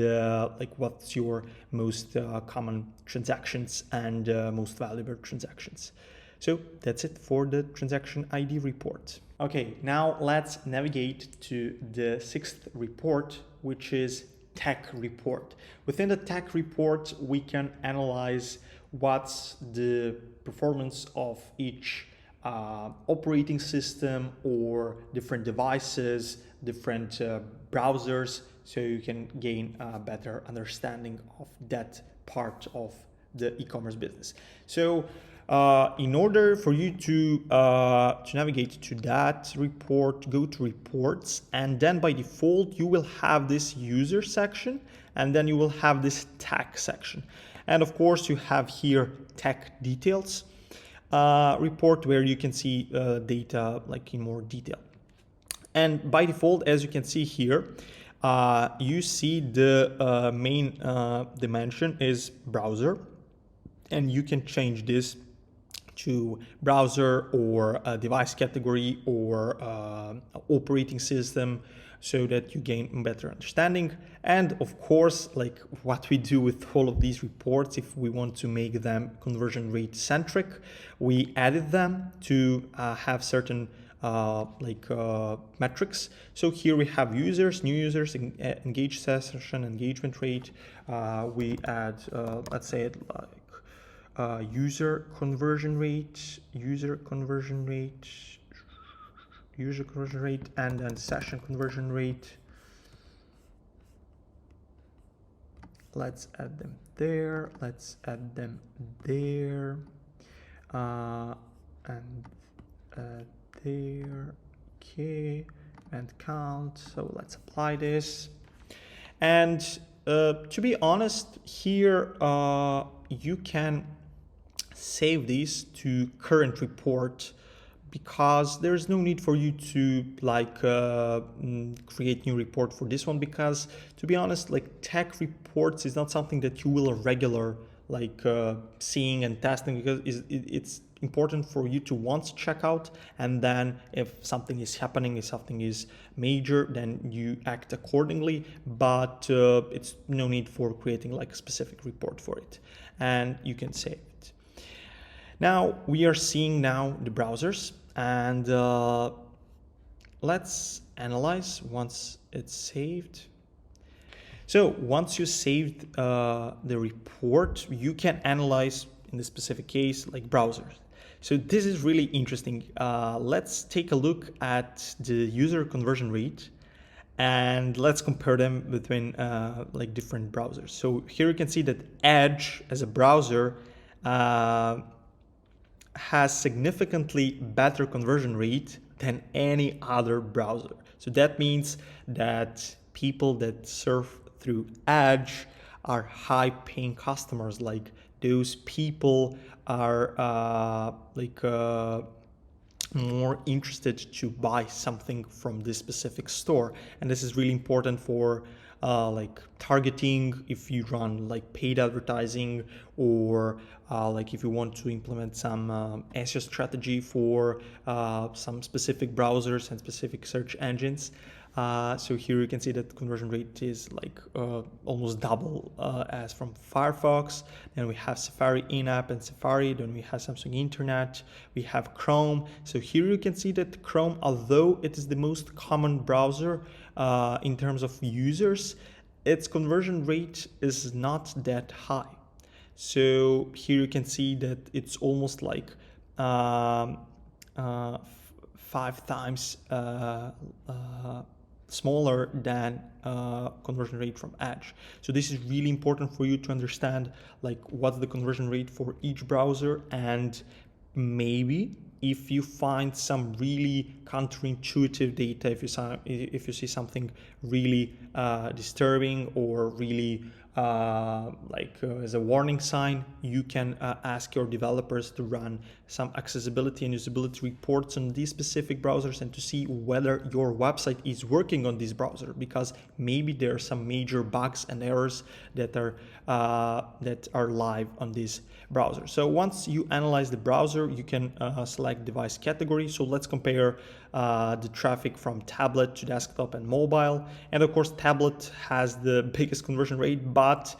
like what's your most common transactions and most valuable transactions. So that's it for the transaction ID report. Okay, now let's navigate to the sixth report, which is tech report. Within the tech report, we can analyze what's the performance of each operating system or different devices, different browsers, so you can gain a better understanding of that part of the e-commerce business. So in order for you to navigate to that report, go to reports, and then by default you will have this user section, and then you will have this tech section. And of course you have here tech details report, where you can see data like in more detail. And by default, as you can see here, you see the main dimension is browser, and you can change this to browser or a device category or operating system, so that you gain better understanding. And of course, like what we do with all of these reports, if we want to make them conversion rate centric, we added them to have certain metrics. So here we have users, new users, engaged session, engagement rate. We add, let's say it like user conversion rate, and then session conversion rate. Let's add them there. Let's add them there. And there. Okay. And count. So let's apply this. And to be honest, here you can save these to current report, because there's no need for you to like create new report for this one, because to be honest, like tech reports is not something that you will regular like seeing and testing, because it's important for you to once check out, and then if something is happening, if something is major, then you act accordingly. But it's no need for creating like a specific report for it, and you can save it. Now we are seeing now the browsers, and let's analyze once it's saved. So once you saved the report, you can analyze in this specific case like browsers. So this is really interesting. Let's take a look at the user conversion rate, and let's compare them between like different browsers. So here you can see that Edge as a browser has significantly better conversion rate than any other browser. So that means that people that surf through Edge are high paying customers. Like those people are more interested to buy something from this specific store, and this is really important for like targeting, if you run like paid advertising, or like if you want to implement some SEO strategy for some specific browsers and specific search engines. So here you can see that conversion rate is like almost double as from Firefox. Then we have Safari in-app and Safari. Then we have Samsung Internet. We have Chrome. So here you can see that Chrome, although it is the most common browser in terms of users, its conversion rate is not that high. So here you can see that it's almost like 5 times smaller than conversion rate from Edge. So this is really important for you to understand like what's the conversion rate for each browser, and maybe if you find some really counterintuitive data, if you see something really disturbing or really as a warning sign, you can ask your developers to run some accessibility and usability reports on these specific browsers and to see whether your website is working on this browser, because maybe there are some major bugs and errors that are live on this browser. So once you analyze the browser, you can select device category. So let's compare the traffic from tablet to desktop and mobile. And of course, tablet has the biggest conversion rate, but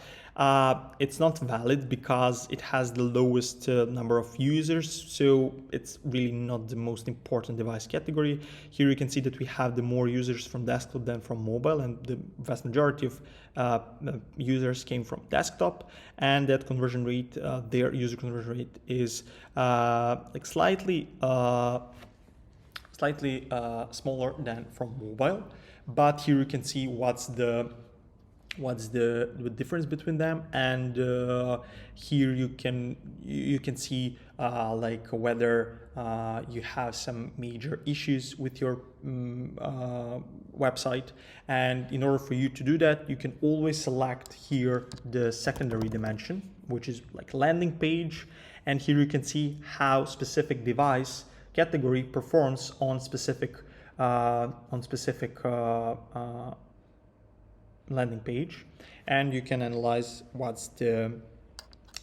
it's not valid because it has the lowest number of users. So it's really not the most important device category. Here you can see that we have the more users from desktop than from mobile, and the vast majority of users came from desktop, and that conversion rate, their user conversion rate is like slightly smaller than from mobile. But here you can see what's the difference between them, and here you can see like whether you have some major issues with your website. And in order for you to do that, you can always select here the secondary dimension, which is like landing page, and here you can see how specific device category performs on specific landing page, and you can analyze what's the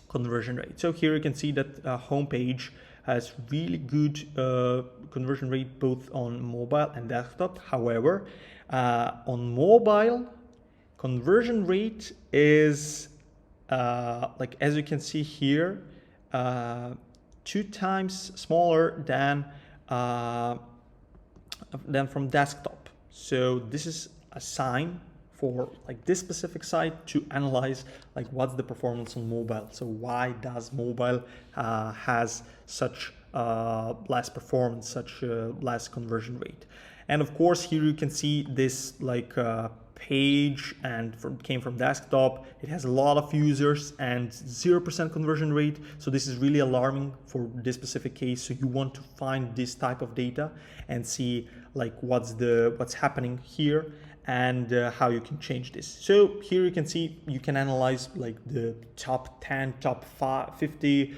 conversion rate. So here you can see that homepage has really good conversion rate both on mobile and desktop. However, on mobile, conversion rate is like, as you can see here, 2 times smaller than from desktop. So this is a sign for like this specific site to analyze like what's the performance on mobile. So why does mobile has such less performance, such less conversion rate? And of course, here you can see this like page and came from desktop. It has a lot of users and 0% conversion rate. So this is really alarming for this specific case. So you want to find this type of data and see like what's happening here, and how you can change this. So here you can see, you can analyze like the top 10, top 50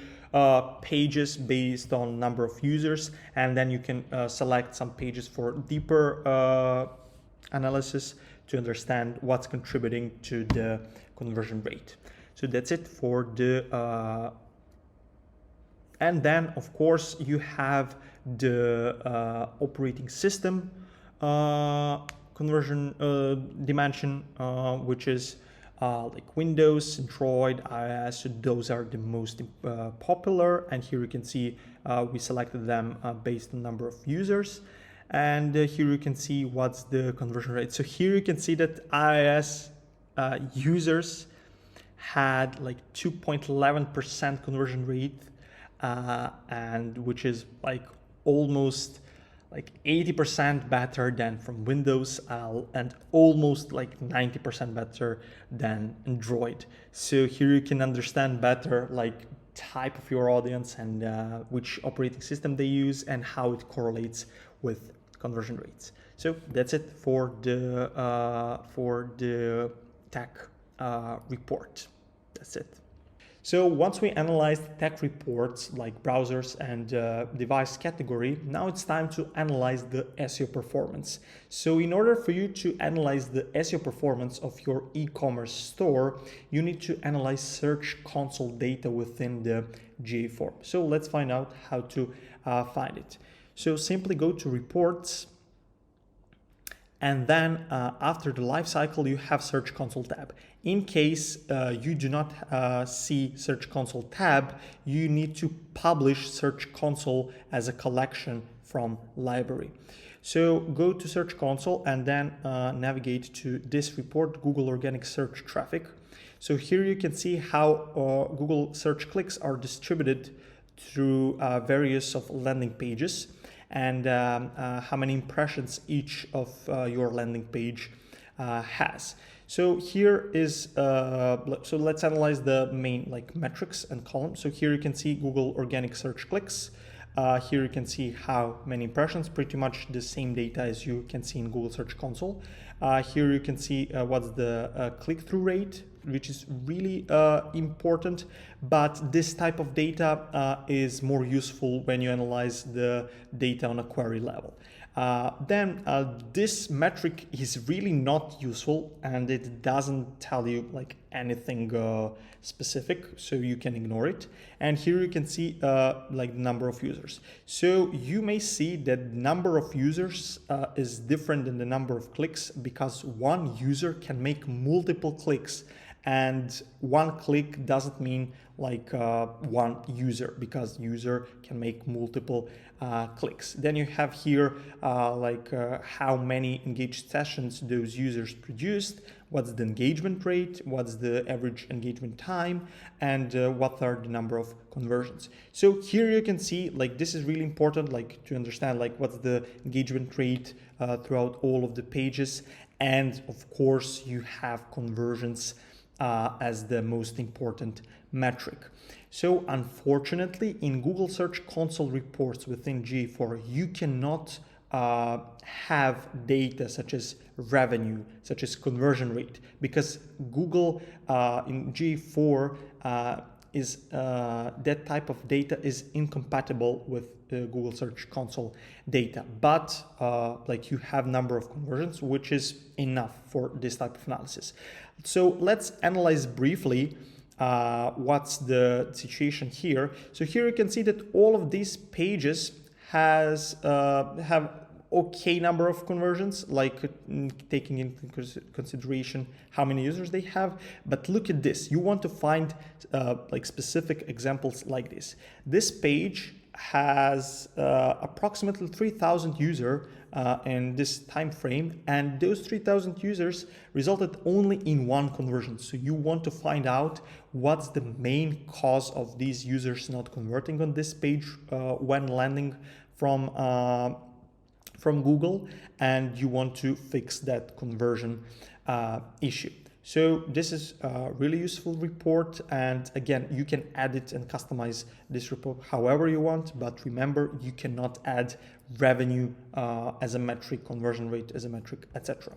pages based on number of users, and then you can select some pages for deeper analysis to understand what's contributing to the conversion rate. So that's it for the and then of course you have the operating system conversion dimension, which is like Windows, Android, iOS. So those are the most popular, and here you can see we selected them based on number of users, and here you can see what's the conversion rate. So here you can see that iOS users had like 2.11% conversion rate, and which is like almost like 80% better than from Windows and almost like 90% better than Android. So here you can understand better like type of your audience and which operating system they use and how it correlates with conversion rates. So that's it for the tech report. That's it. So once we analyzed tech reports like browsers and device category, now it's time to analyze the SEO performance. So in order for you to analyze the SEO performance of your e-commerce store, you need to analyze Search Console data within the GA4. So let's find out how to find it. So simply go to Reports, and then after the life cycle, you have Search Console tab. In case you do not see Search Console tab, you need to publish Search Console as a collection from library. So go to Search Console and then navigate to this report, Google Organic Search Traffic. So here you can see how Google search clicks are distributed through various of landing pages, and how many impressions each of your landing page has. So here is, so let's analyze the main like metrics and columns. So here you can see Google organic search clicks. Here you can see how many impressions, pretty much the same data as you can see in Google Search Console. Here you can see what's the click-through rate, which is really important, but this type of data is more useful when you analyze the data on a query level. Then this metric is really not useful and it doesn't tell you like anything specific, so you can ignore it. And here you can see like the number of users. So you may see that number of users is different than the number of clicks, because one user can make multiple clicks, and one click doesn't mean like one user, because user can make multiple clicks. Then you have here how many engaged sessions those users produced, what's the engagement rate, what's the average engagement time, and what are the number of conversions. So here you can see like this is really important, like to understand like what's the engagement rate throughout all of the pages, and of course you have conversions as the most important metric. So unfortunately, in Google Search Console reports within GA4, you cannot have data such as revenue, such as conversion rate, because Google in GA4 is that type of data is incompatible with Google Search Console data. But like you have number of conversions, which is enough for this type of analysis. So let's analyze briefly what's the situation here. So here you can see that all of these pages have okay number of conversions, like taking into consideration how many users they have. But look at this, you want to find like specific examples like this. This page has approximately 3,000 users in this time frame, and those 3,000 users resulted only in one conversion. So you want to find out what's the main cause of these users not converting on this page when landing from Google, and you want to fix that conversion issue. So this is a really useful report, and again, you can edit and customize this report however you want, but remember, you cannot add revenue as a metric, conversion rate as a metric, etc.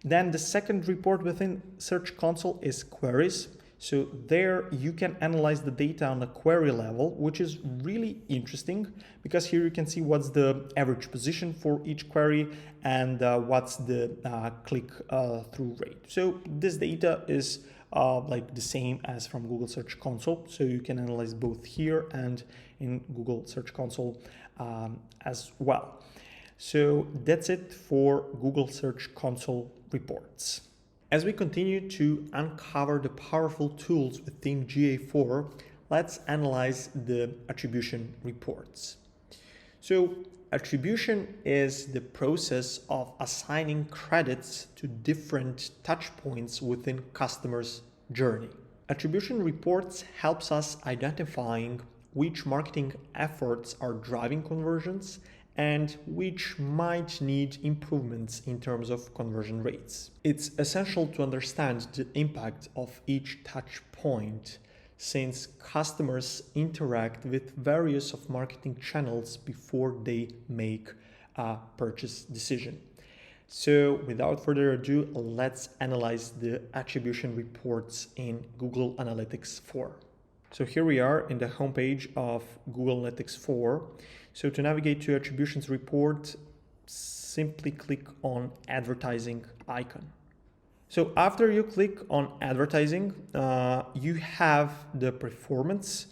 Then the second report within Search Console is queries. So there you can analyze the data on a query level, which is really interesting, because here you can see what's the average position for each query and what's the click-through rate. So this data is like the same as from Google Search Console. So you can analyze both here and in Google Search Console as well. So that's it for Google Search Console reports. As we continue to uncover the powerful tools within GA4, let's analyze the attribution reports. So attribution is the process of assigning credits to different touch points within customers' journey. Attribution reports helps us identifying which marketing efforts are driving conversions and which might need improvements in terms of conversion rates. It's essential to understand the impact of each touch point, since customers interact with various of marketing channels before they make a purchase decision. So without further ado, let's analyze the attribution reports in Google Analytics 4. So here we are in the homepage of Google Analytics 4. So to navigate to attributions report, simply click on advertising icon. So after you click on advertising, you have the performance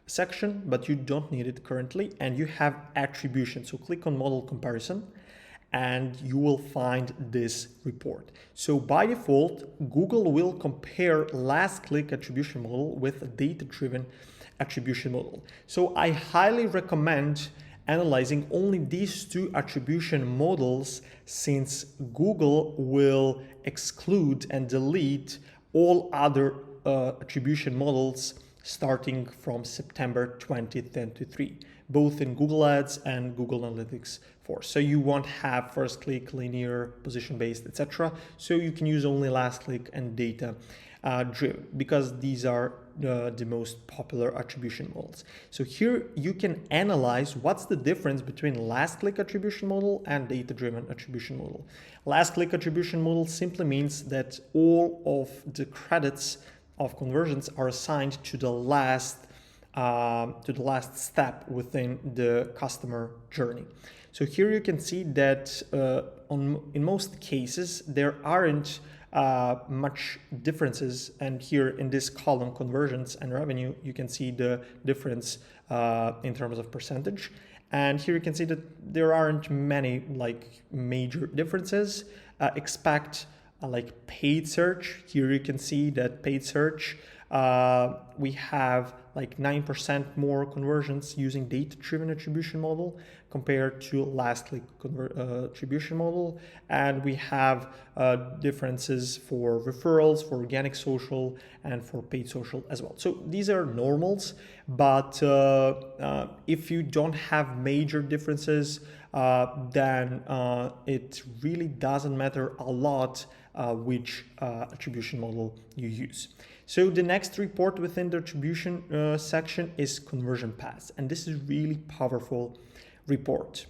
section, but you don't need it currently, and you have attribution. So click on model comparison and you will find this report. So by default, Google will compare last click attribution model with a data-driven attribution model. So I highly recommend analyzing only these two attribution models, since Google will exclude and delete all other attribution models starting from September 2023, both in Google Ads and Google Analytics 4. So you won't have first click, linear, position based, etc. So you can use only last click and data driven, because these are the most popular attribution models. So here you can analyze what's the difference between last click attribution model and data driven attribution model. Last click attribution model simply means that all of the credits of conversions are assigned to the last step within the customer journey. So here you can see that in most cases there aren't much differences, and here in this column, conversions and revenue, you can see the difference in terms of percentage. And here you can see that there aren't many major differences. Expect like paid search. Here you can see that paid search, we have like 9% more conversions using data-driven attribution model compared to last click attribution model. And we have differences for referrals, for organic social, and for paid social as well. So these are normals, but if you don't have major differences, then it really doesn't matter a lot which attribution model you use. So the next report within the attribution section is conversion paths, and this is really powerful report.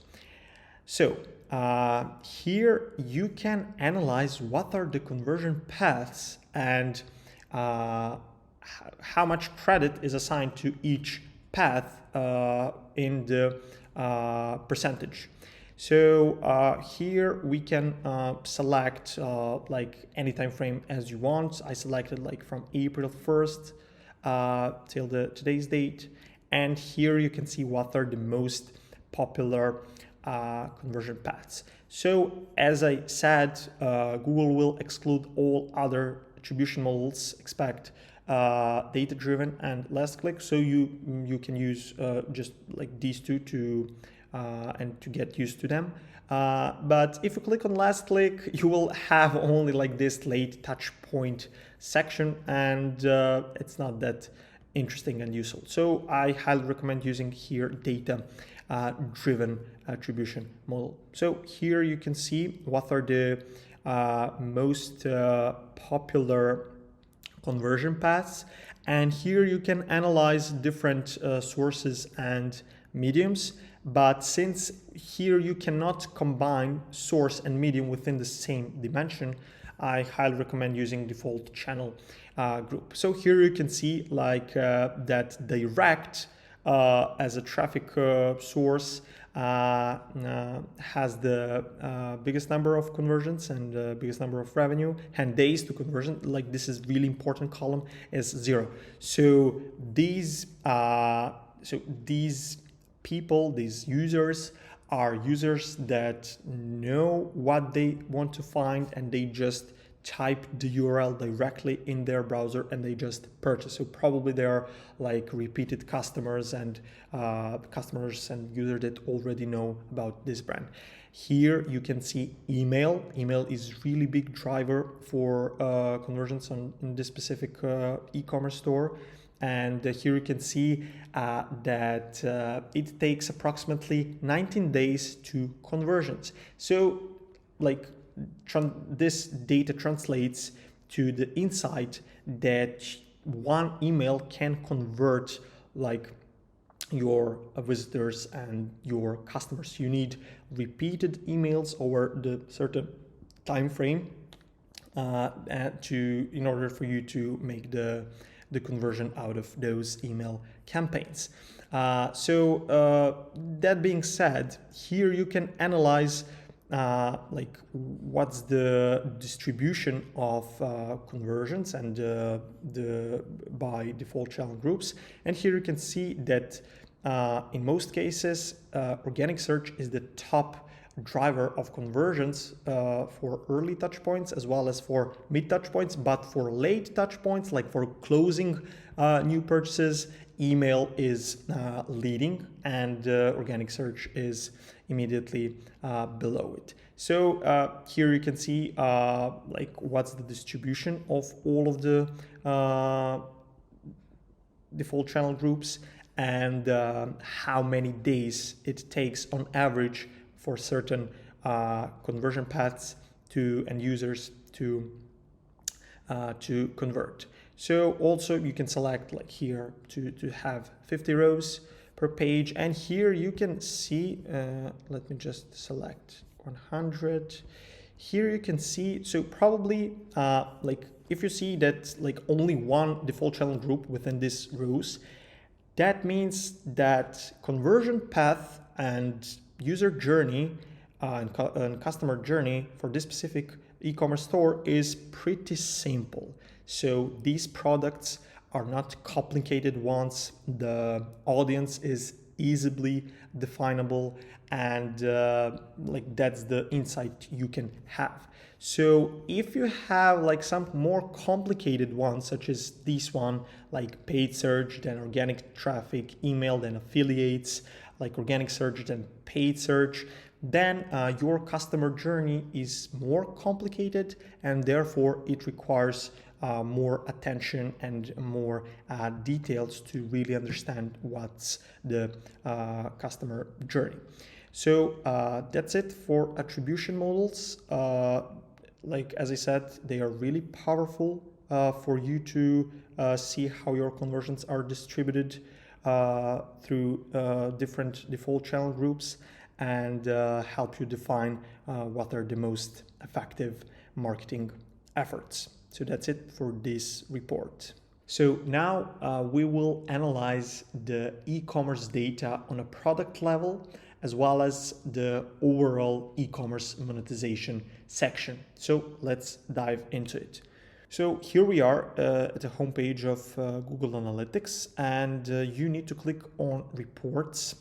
So here you can analyze what are the conversion paths and how much credit is assigned to each path in the percentage. So here we can select like any time frame as you want. I selected like from April 1st till today's date, and here you can see what are the most popular conversion paths. So as I said, Google will exclude all other attribution models, expect data-driven and last click. So you can use just like these two to and to get used to them. But if you click on last click, you will have only like this late touch point section, and it's not that interesting and useful. So I highly recommend using here data driven attribution model. So here you can see what are the most popular conversion paths, and here you can analyze different sources and mediums. But since here you cannot combine source and medium within the same dimension, I highly recommend using default channel group. So here you can see like that direct as a traffic source has the biggest number of conversions and the biggest number of revenue, and days to conversion, like this is really important column, is 0. So these people, these users, are users that know what they want to find, and they just type the URL directly in their browser and they just purchase. So probably they are like repeated customers and users that already know about this brand. Here you can see email. Email is really big driver for conversions in this specific e-commerce store. And here you can see that it takes approximately 19 days to conversions. So like this data translates to the insight that one email can convert like your visitors and your customers. You need repeated emails over the certain time frame in order for you to make the conversion out of those email campaigns. That being said, here you can analyze like what's the distribution of conversions and the by default channel groups. And here you can see that in most cases, organic search is the top driver of conversions for early touch points as well as for mid touch points. But for late touch points, like for closing new purchases, email is leading, and organic search is immediately below it. So here you can see like what's the distribution of all of the default channel groups, and how many days it takes on average for certain conversion paths to end users to convert. So also you can select like here to have 50 rows per page, and here you can see, let me just select 100. Here you can see, so probably like if you see that like only one default channel group within this rows, that means that conversion path and user journey and customer journey for this specific e-commerce store is pretty simple. So these products are not complicated ones. The audience is easily definable, and like that's the insight you can have. So if you have like some more complicated ones, such as this one, like paid search, then organic traffic, email, then affiliates, like organic search, then paid search, then your customer journey is more complicated, and therefore it requires more attention and more details to really understand what's the customer journey. So that's it for attribution models. Like as I said, they are really powerful for you to see how your conversions are distributed through different default channel groups, and help you define what are the most effective marketing efforts. So that's it for this report. So now we will analyze the e-commerce data on a product level, as well as the overall e-commerce monetization section. So let's dive into it. So here we are at the homepage of Google Analytics, and you need to click on reports.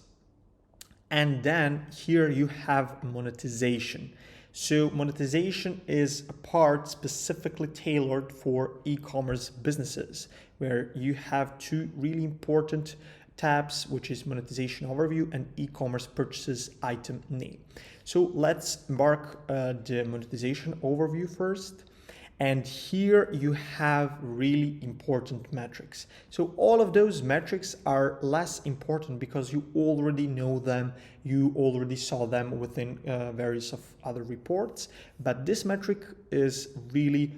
And then here you have monetization. So monetization is a part specifically tailored for e-commerce businesses, where you have two really important tabs, which is monetization overview and e-commerce purchases item name. So let's embark the monetization overview first. And here you have really important metrics. So all of those metrics are less important because you already know them, you already saw them within various of other reports. But this metric is really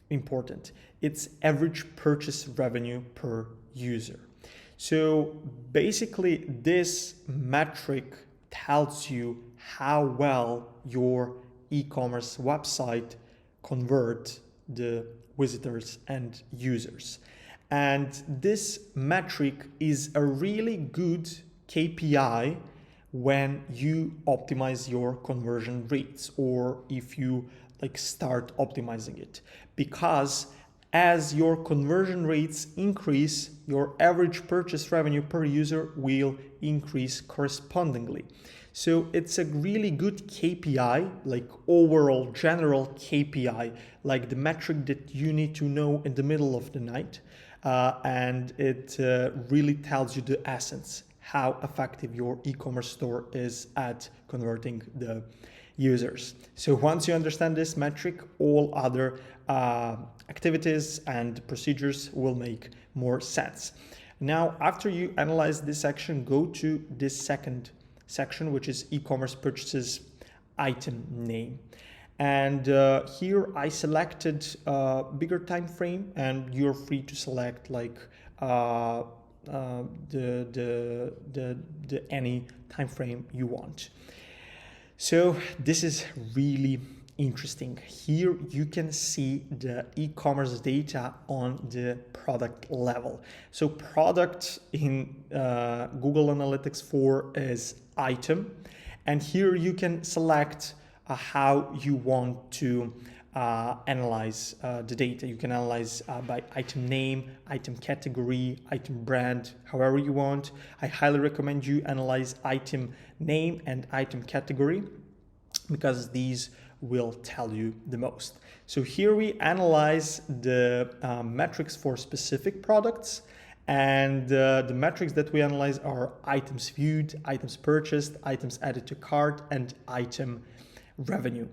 important. It's average purchase revenue per user. So basically this metric tells you how well your e-commerce website convert the visitors and users. And this metric is a really good KPI when you optimize your conversion rates, or if you like start optimizing it, because as your conversion rates increase, your average purchase revenue per user will increase correspondingly. So it's a really good KPI, like overall general KPI, like the metric that you need to know in the middle of the night. And it really tells you the essence, how effective your e-commerce store is at converting the users. So once you understand this metric, all other activities and procedures will make more sense. Now, after you analyze this section, go to this second section, which is e-commerce purchases item name. And here I selected a bigger time frame, and you're free to select like the any time frame you want. So this is really interesting. Here you can see the e-commerce data on the product level. So product in Google Analytics 4 is item, and here you can select how you want to analyze the data. You can analyze by item name, item category, item brand, however you want. I highly recommend you analyze item name and item category, because these will tell you the most. So here we analyze the metrics for specific products, and the metrics that we analyze are items viewed, items purchased, items added to cart, and item revenue.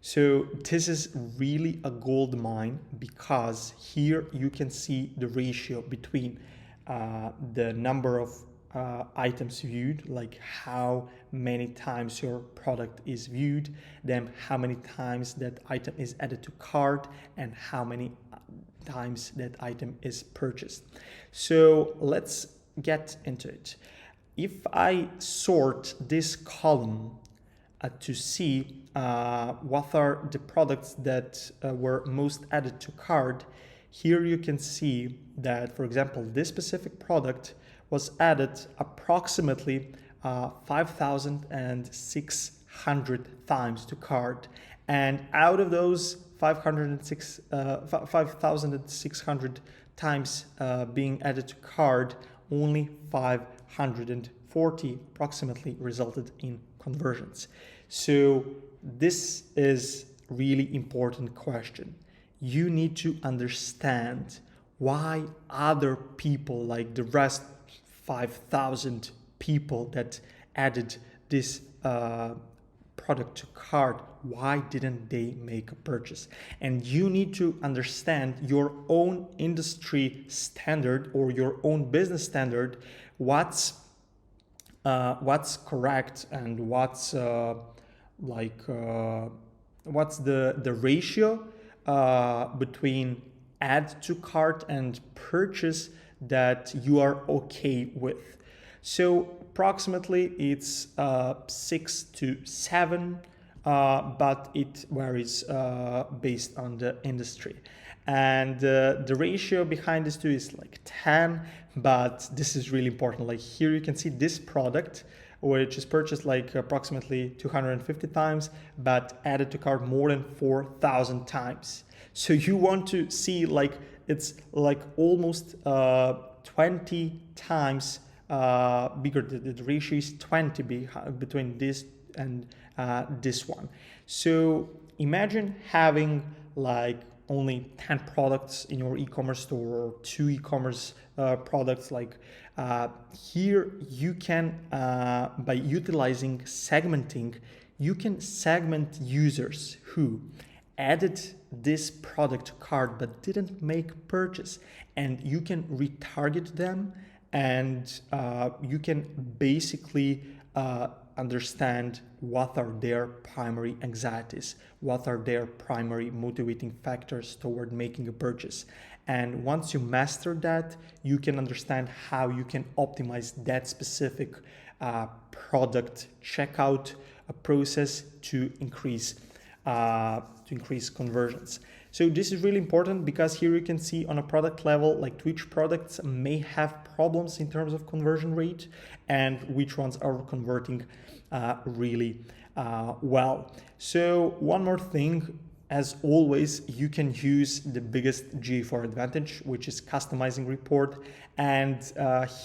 So this is really a gold mine, because here you can see the ratio between the number of items viewed, like how many times your product is viewed, then how many times that item is added to cart, and how many times that item is purchased. So let's get into it. If I sort this column to see what are the products that were most added to cart, here you can see that, for example, this specific product was added approximately 5,600 times to cart, and out of those 5,600 times being added to cart, only 540 approximately resulted in conversions. So this is really important question. You need to understand why other people, like the rest 5,000 people that added this product to cart, why didn't they make a purchase? And you need to understand your own industry standard or your own business standard, what's correct and what's the ratio between add to cart and purchase that you are okay with. So approximately it's 6 to 7, but it varies based on the industry. And the ratio behind these two is like 10, but this is really important. Like here you can see this product, which is purchased like approximately 250 times, but added to cart more than 4,000 times. So you want to see like it's like almost 20 times bigger. The ratio is 20 between this and this one. So imagine having like only 10 products in your e-commerce store, or 2 e-commerce products. Like here you can, by utilizing segmenting, you can segment users who added this product to cart but didn't make purchase, and you can retarget them, and you can basically understand what are their primary anxieties, what are their primary motivating factors toward making a purchase. And once you master that, you can understand how you can optimize that specific product checkout process to increase conversions. So this is really important, because here you can see on a product level, like which products may have problems in terms of conversion rate and which ones are converting really well. So one more thing, as always, you can use the biggest GA4 advantage, which is customizing report. And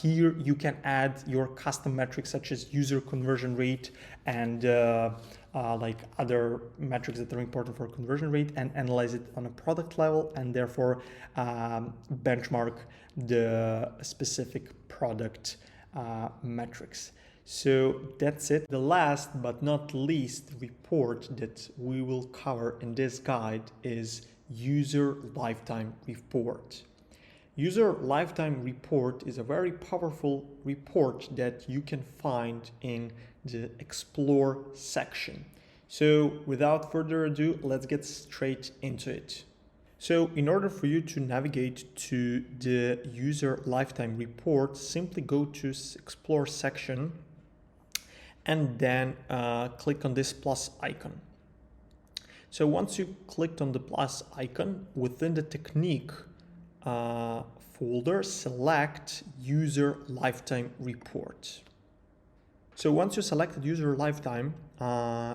here you can add your custom metrics such as user conversion rate and like other metrics that are important for conversion rate, and analyze it on a product level, and therefore benchmark the specific product metrics. So that's it. The last but not least report that we will cover in this guide is user lifetime report. User lifetime report is a very powerful report that you can find in the Explore section. So without further ado, let's get straight into it. So in order for you to navigate to the user lifetime report, simply go to Explore section and then click on this plus icon. So once you clicked on the plus icon, within the technique folder, select user lifetime report. So once you selected user lifetime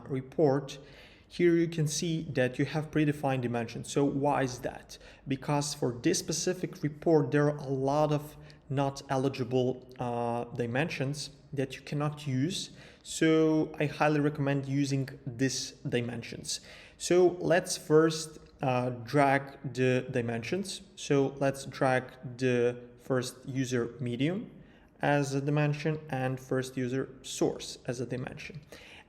report, here you can see that you have predefined dimensions. So why is that? Because for this specific report, there are a lot of not eligible dimensions that you cannot use. So I highly recommend using these dimensions. So let's first drag the dimensions. So let's drag the first user medium as a dimension and first user source as a dimension.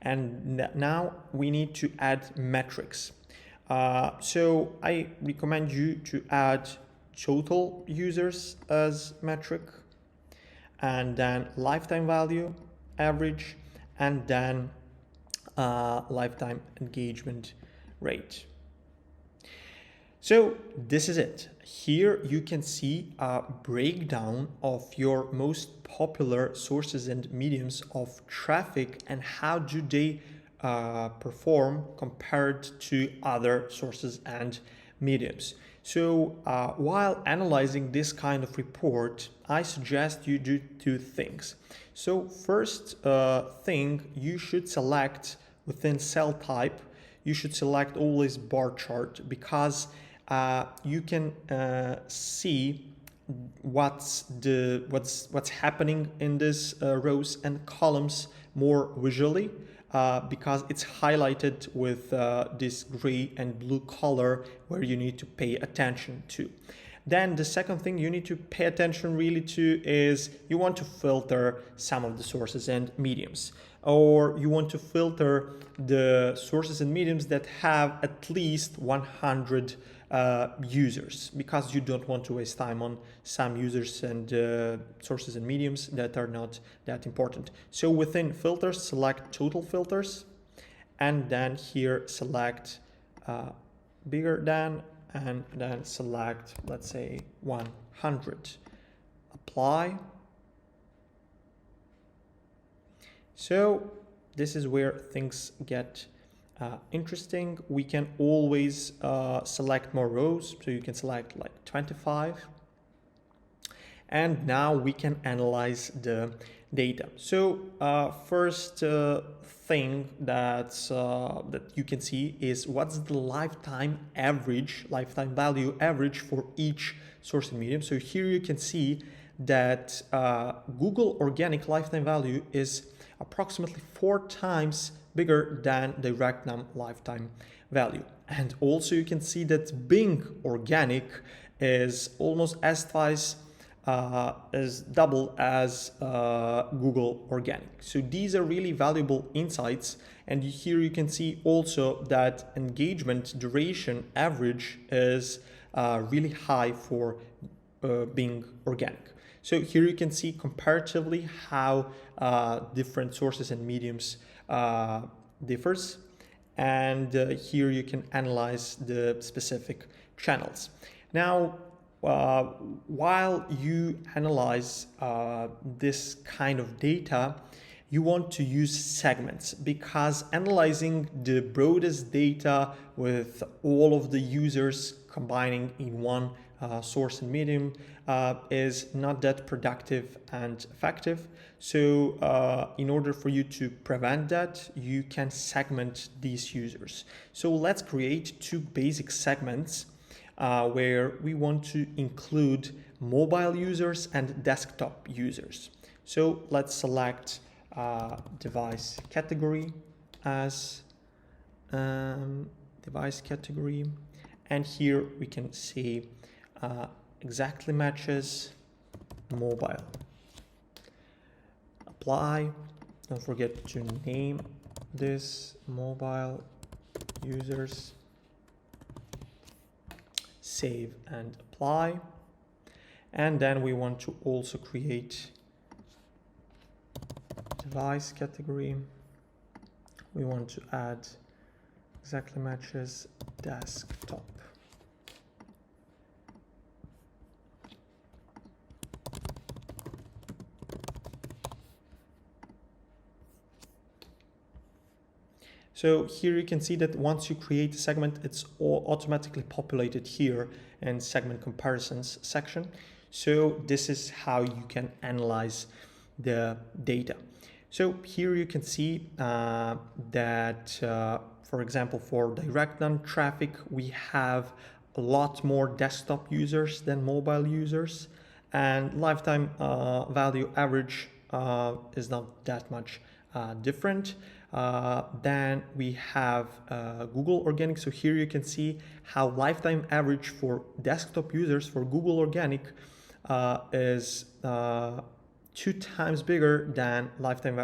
And now we need to add metrics. So I recommend you to add total users as metric, and then lifetime value, average, and then lifetime engagement rate. So this is it. Here you can see a breakdown of your most popular sources and mediums of traffic and how do they perform compared to other sources and mediums. So while analyzing this kind of report, I suggest you do two things. So first thing, you should select within cell type, you should select always bar chart, because you can see what's happening in this rows and columns more visually, because it's highlighted with this gray and blue color where you need to pay attention to. Then the second thing you need to pay attention really to is you want to filter some of the sources and mediums, or you want to filter the sources and mediums that have at least 100 users, because you don't want to waste time on some users and sources and mediums that are not that important. So within filters, select total filters, and then here select bigger than, and then select, let's say 100. Apply. So this is where things get interesting. We can always select more rows, so you can select like 25. And now we can analyze the data. So first thing that you can see is what's the lifetime value average for each source and medium. So here you can see that Google organic lifetime value is approximately 4 times bigger than direct lifetime value. And also you can see that Bing organic is almost as double as Google organic. So these are really valuable insights. And here you can see also that engagement duration average is really high for Bing organic. So here you can see comparatively how different sources and mediums differs, and here you can analyze the specific channels. Now, while you analyze this kind of data, you want to use segments, because analyzing the broadest data with all of the users combining in one source and medium is not that productive and effective. So in order for you to prevent that, you can segment these users. So let's create 2 basic segments where we want to include mobile users and desktop users. So let's select device category as device category, and here we can see exactly matches mobile. Apply, Don't forget to name this mobile users. Save and apply. And then we want to also create device category. We want to add exactly matches desktop. So here you can see that once you create a segment, it's all automatically populated here in segment comparisons section. So this is how you can analyze the data. So here you can see that, for example, for direct non-traffic, we have a lot more desktop users than mobile users, and lifetime value average is not that much different. Then we have Google Organic. So here you can see how lifetime average for desktop users for Google Organic is 2 times bigger than lifetime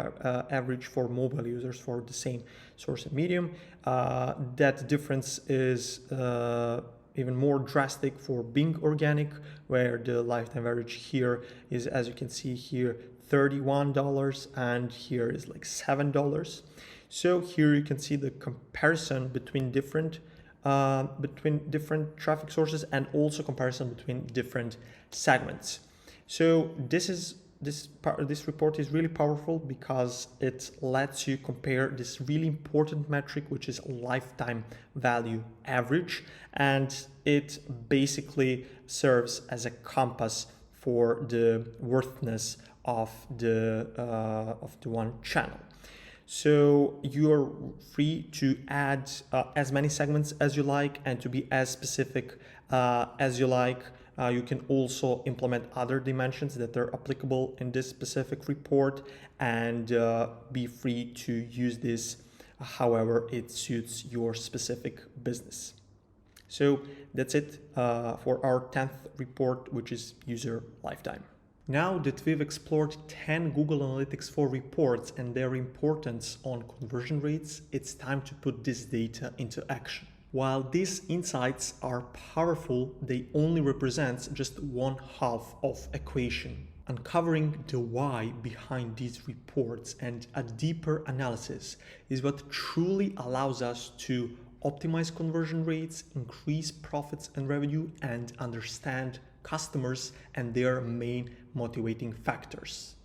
average for mobile users for the same source and medium. That difference is even more drastic for Bing Organic, where the lifetime average here is, as you can see here, $31, and here is like $7. So here you can see the comparison between different traffic sources, and also comparison between different segments. So this report is really powerful because it lets you compare this really important metric, which is lifetime value average, and it basically serves as a compass for the worthiness of the one channel. So you're free to add as many segments as you like and to be as specific as you like. You can also implement other dimensions that are applicable in this specific report, and be free to use this however it suits your specific business. So that's it for our 10th report, which is user lifetime. Now that we've explored 10 Google Analytics 4 reports and their importance on conversion rates, it's time to put this data into action. While these insights are powerful, they only represent just one half of equation. Uncovering the why behind these reports and a deeper analysis is what truly allows us to optimize conversion rates, increase profits and revenue, and understand customers and their main motivating factors.